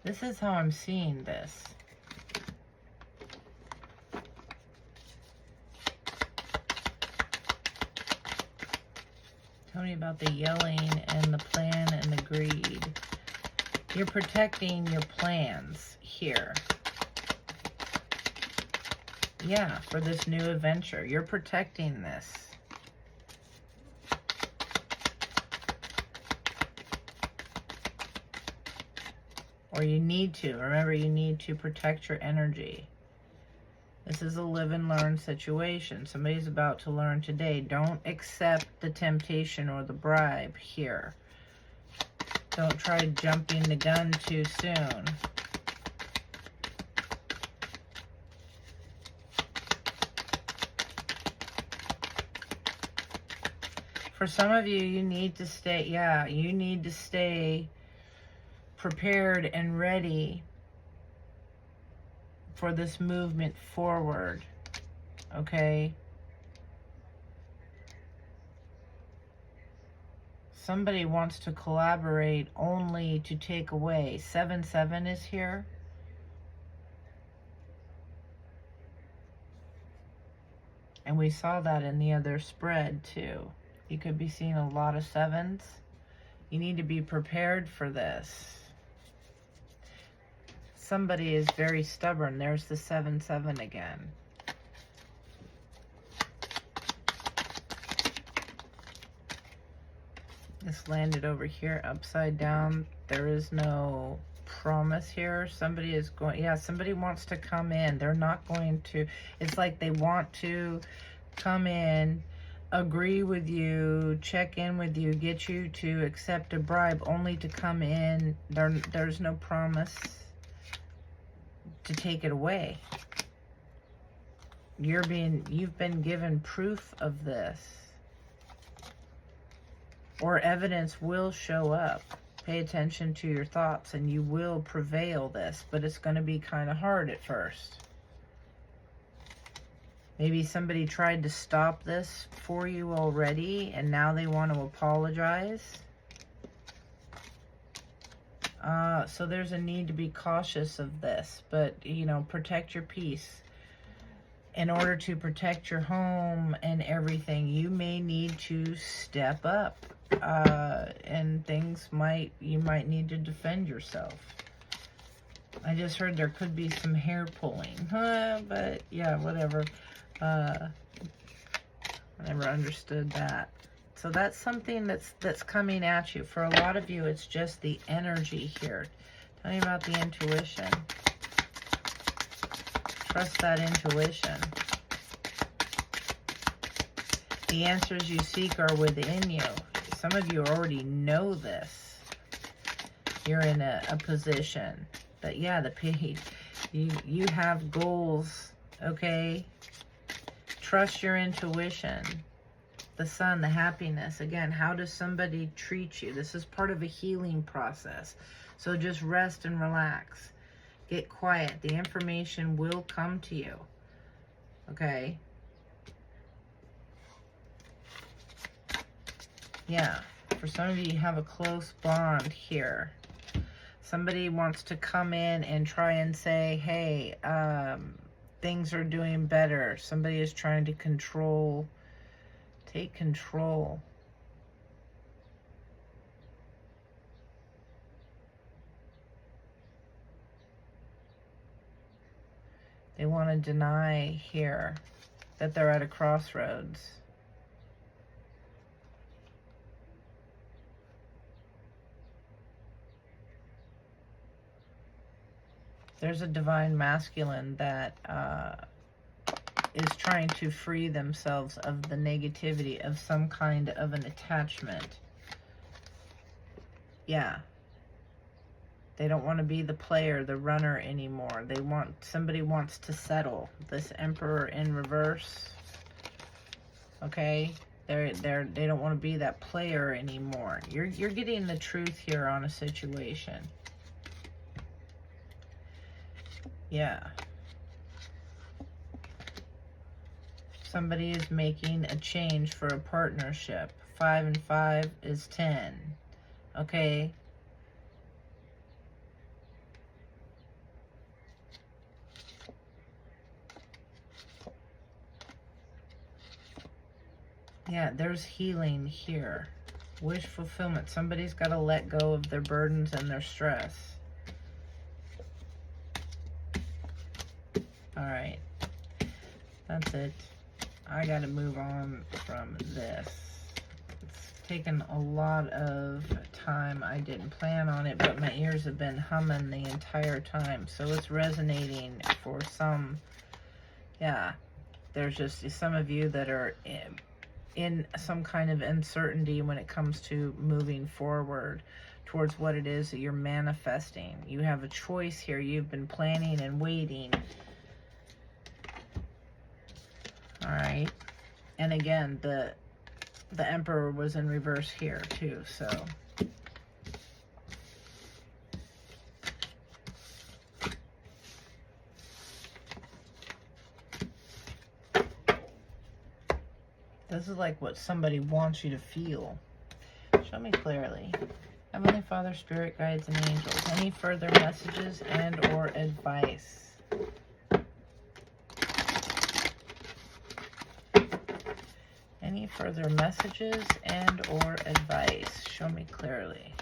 This is how I'm seeing this. Tell me about the yelling and the plan and the greed. You're protecting your plans here. Yeah, for this new adventure. You're protecting this. Or you need to. Remember, you need to protect your energy. This is a live and learn situation. Somebody's about to learn today. Don't accept the temptation or the bribe here. Don't try jumping the gun too soon. For some of you, you need to stay, yeah, you need to stay prepared and ready for this movement forward, okay? Somebody wants to collaborate only to take away. 7-7 is here. And we saw that in the other spread too. You could be seeing a lot of 7s. You need to be prepared for this. Somebody is very stubborn. There's the 7-7 again. This landed over here upside down. There is no promise here. Somebody is going, yeah, somebody wants to come in. They're not going to, it's like they want to come in, agree with you, check in with you, get you to accept a bribe, only to come in. There's no promise to take it away. You've been given proof of this, or evidence will show up. Pay attention to your thoughts and you will prevail this, but it's going to be kind of hard at first. Maybe somebody tried to stop this for you already and now they want to apologize. So there's a need to be cautious of this, but, you know, protect your peace. In order to protect your home and everything, you may need to step up. And you might need to defend yourself. I just heard there could be some hair pulling. But yeah, whatever. I never understood that. So that's something that's coming at you. For a lot of you, it's just the energy here. Tell me about the intuition. Trust that intuition. The answers you seek are within you. Some of you already know this. You're in a position that, yeah, you have goals, okay? Trust your intuition. The sun, the happiness. Again, how does somebody treat you? This is part of a healing process. So just rest and relax. Get quiet. The information will come to you. Okay? Yeah. For some of you, you have a close bond here. Somebody wants to come in and try and say, hey, things are doing better. Somebody is trying to take control. They want to deny here that they're at a crossroads. There's a divine masculine that is trying to free themselves of the negativity of some kind of an attachment. Yeah. They don't want to be the player, the runner anymore. Somebody wants to settle. This Emperor in reverse. Okay? They don't want to be that player anymore. You're getting the truth here on a situation. Yeah. Somebody is making a change for a partnership. 5 and 5 is 10. Okay? Yeah, there's healing here. Wish fulfillment. Somebody's got to let go of their burdens and their stress. Alright. That's it. I got to move on from this. It's taken a lot of time. I didn't plan on it, but my ears have been humming the entire time. So it's resonating for some. Yeah. There's just some of you that are in some kind of uncertainty when it comes to moving forward towards what it is that you're manifesting. You have a choice here. You've been planning and waiting. All right. And again, the Emperor was in reverse here too, so This is like what somebody wants you to feel. Show me clearly. Heavenly Father, Spirit Guides, and Angels. Any further messages and or advice? Any further messages and or advice? Show me clearly.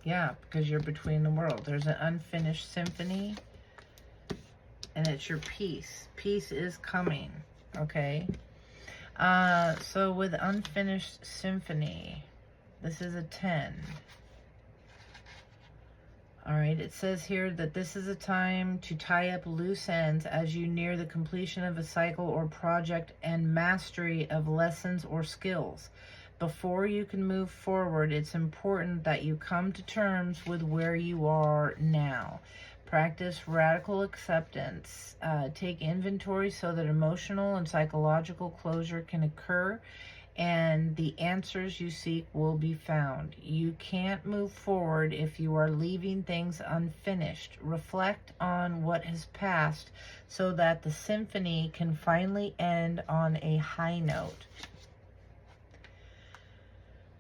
Yeah, because you're between the world. There's an unfinished symphony, and it's your peace. Peace is coming, okay? So with unfinished symphony, this is a 10. All right, it says here that this is a time to tie up loose ends as you near the completion of a cycle or project and mastery of lessons or skills. Before you can move forward, it's important that you come to terms with where you are now. Practice radical acceptance. Take inventory so that emotional and psychological closure can occur and the answers you seek will be found. You can't move forward if you are leaving things unfinished. Reflect on what has passed so that the symphony can finally end on a high note.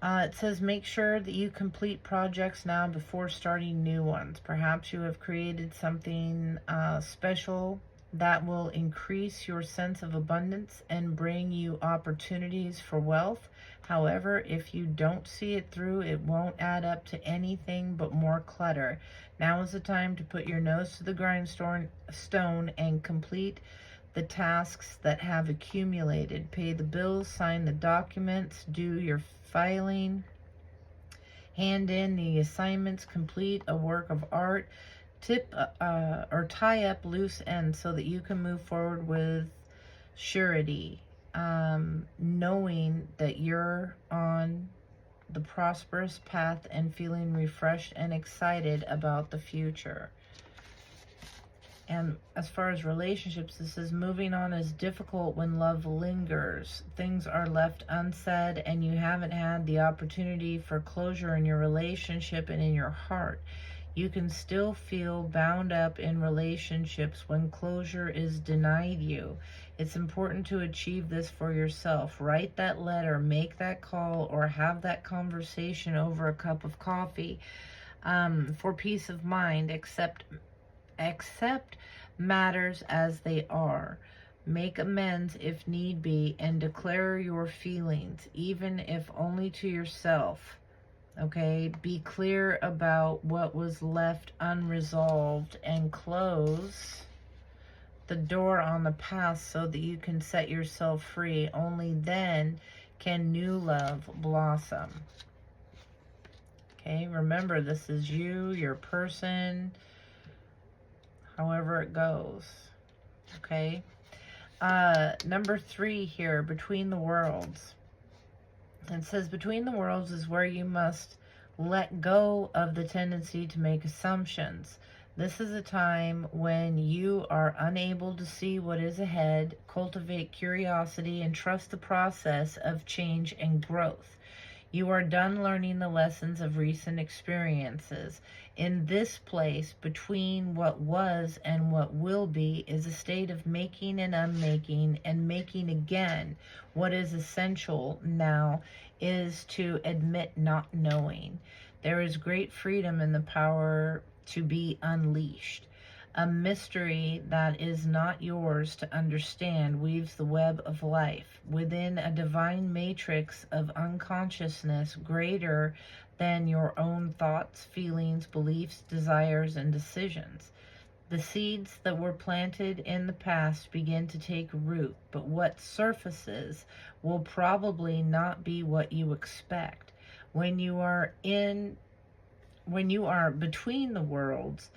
It says make sure that you complete projects now before starting new ones. Perhaps you have created something special that will increase your sense of abundance and bring you opportunities for wealth. However, if you don't see it through, it won't add up to anything but more clutter. Now is the time to put your nose to the grindstone and complete the tasks that have accumulated. Pay the bills, sign the documents, do your filing, hand in the assignments, complete a work of art, or tie up loose ends so that you can move forward with surety, knowing that you're on the prosperous path and feeling refreshed and excited about the future. And as far as relationships, this is moving on is difficult when love lingers. Things are left unsaid and you haven't had the opportunity for closure in your relationship and in your heart. You can still feel bound up in relationships when closure is denied you. It's important to achieve this for yourself. Write that letter, make that call, or have that conversation over a cup of coffee for peace of mind. Accept matters as they are. Make amends if need be, and declare your feelings, even if only to yourself. Okay, be clear about what was left unresolved and close the door on the past so that you can set yourself free. Only then can new love blossom. Okay, remember, this is you, your person, however it goes. Okay, number 3 here, between the worlds. It says between the worlds is where you must let go of the tendency to make assumptions. This is a time when you are unable to see what is ahead. Cultivate curiosity and trust the process of change and growth. You are done learning the lessons of recent experiences. In this place, between what was and what will be, is a state of making and unmaking and making again. What is essential now is to admit not knowing. There is great freedom in the power to be unleashed. A mystery that is not yours to understand weaves the web of life within a divine matrix of unconsciousness greater than your own thoughts, feelings, beliefs, desires, and decisions. The seeds that were planted in the past begin to take root, but what surfaces will probably not be what you expect. When you are between the worlds,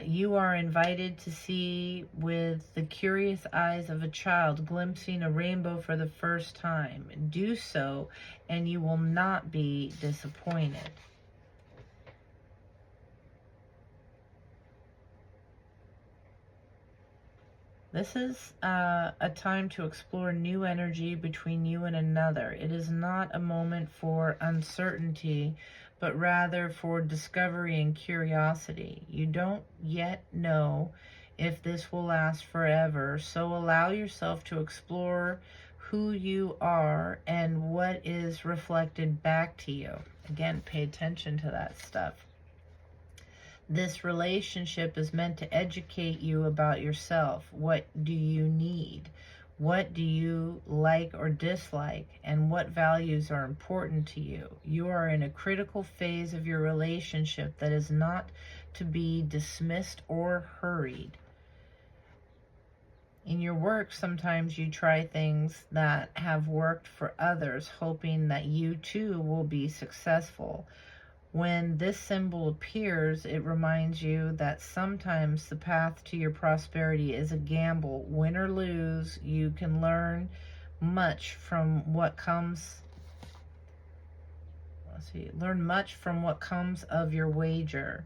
you are invited to see with the curious eyes of a child glimpsing a rainbow for the first time. Do so, and you will not be disappointed. This is a time to explore new energy between you and another. It is not a moment for uncertainty, but rather for discovery and curiosity. You don't yet know if this will last forever, so allow yourself to explore who you are and what is reflected back to you. Again, pay attention to that stuff. This relationship is meant to educate you about yourself. What do you need? What do you like or dislike? And what values are important to you? You are in a critical phase of your relationship that is not to be dismissed or hurried. In your work, sometimes you try things that have worked for others, hoping that you too will be successful. When this symbol appears, it reminds you that sometimes the path to your prosperity is a gamble. Win or lose, you can learn much from what comes. Learn much from what comes of your wager.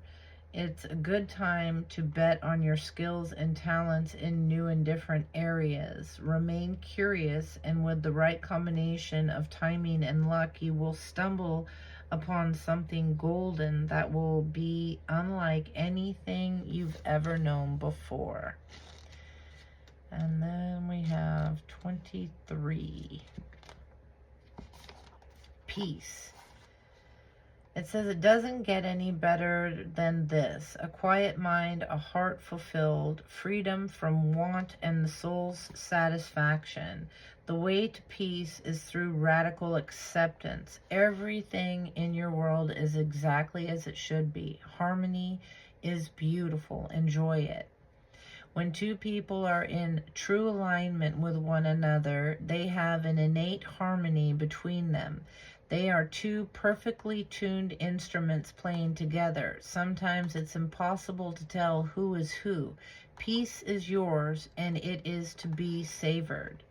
It's a good time to bet on your skills and talents in new and different areas. Remain curious, and with the right combination of timing and luck, you will stumble upon something golden that will be unlike anything you've ever known before. And then we have 23. Peace. It says it doesn't get any better than this. A quiet mind, a heart fulfilled, freedom from want and the soul's satisfaction. The way to peace is through radical acceptance. Everything in your world is exactly as it should be. Harmony is beautiful. Enjoy it. When two people are in true alignment with one another, they have an innate harmony between them. They are two perfectly tuned instruments playing together. Sometimes it's impossible to tell who is who. Peace is yours, and it is to be savored.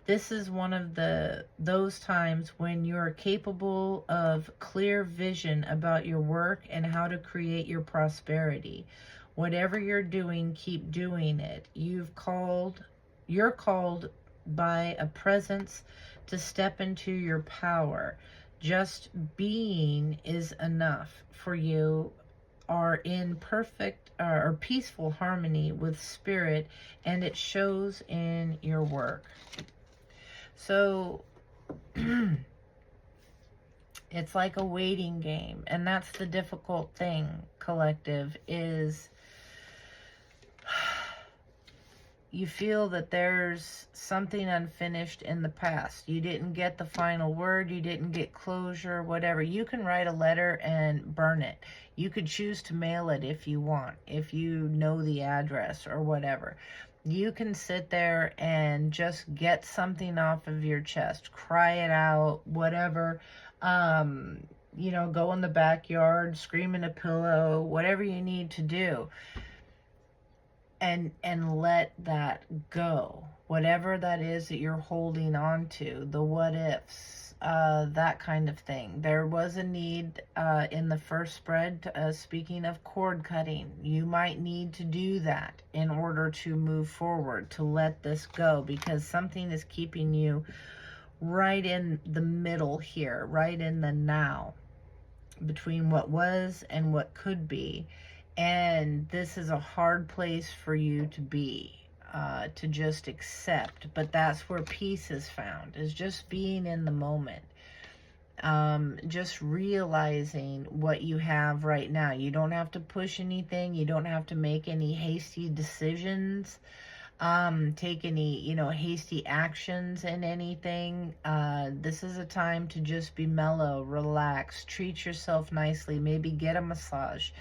This is one of those times when you're capable of clear vision about your work and how to create your prosperity. Whatever you're doing, keep doing it. You're called by a presence to step into your power. Just being is enough, for you are in perfect or peaceful harmony with spirit, and it shows in your work. So it's like a waiting game, and that's the difficult thing, collective, is you feel that there's something unfinished in the past. You didn't get the final word. You didn't get closure, whatever. You can write a letter and burn it. You could choose to mail it if you want, if you know the address or whatever. You can sit there and just get something off of your chest, cry it out, whatever. You know, go in the backyard, scream in a pillow, whatever you need to do. And let that go. Whatever that is that you're holding on to, the what ifs, that kind of thing. There was a need in the first spread, speaking of cord cutting. You might need to do that in order to move forward, to let this go, because something is keeping you right in the middle here, right in the now, between what was and what could be. And this is a hard place for you to be, to just accept. But that's where peace is found, is just being in the moment. Just realizing what you have right now. You don't have to push anything. You don't have to make any hasty decisions, take any, hasty actions in anything. This is a time to just be mellow, relax, treat yourself nicely, maybe get a massage.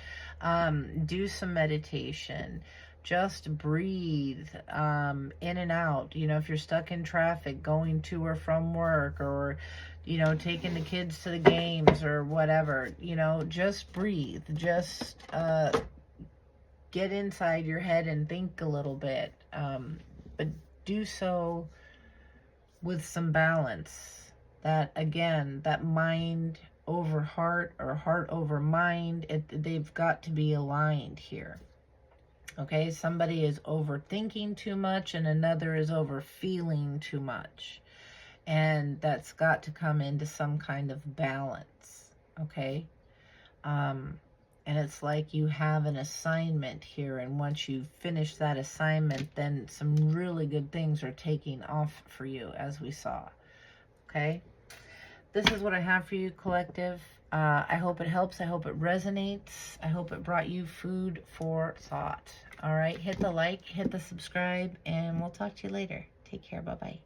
Do some meditation, just breathe, in and out. If you're stuck in traffic, going to or from work, or, taking the kids to the games or whatever, just breathe, just, get inside your head and think a little bit, but do so with some balance. That, again, that mind over heart or heart over mind, they've got to be aligned here. Okay, somebody is overthinking too much and another is over feeling too much, and that's got to come into some kind of balance. Okay, And it's like you have an assignment here, and once you finish that assignment, then some really good things are taking off for you, as we saw. Okay? This is what I have for you, collective. I hope it helps. I hope it resonates. I hope it brought you food for thought. All right? Hit the like, hit the subscribe, and we'll talk to you later. Take care. Bye-bye.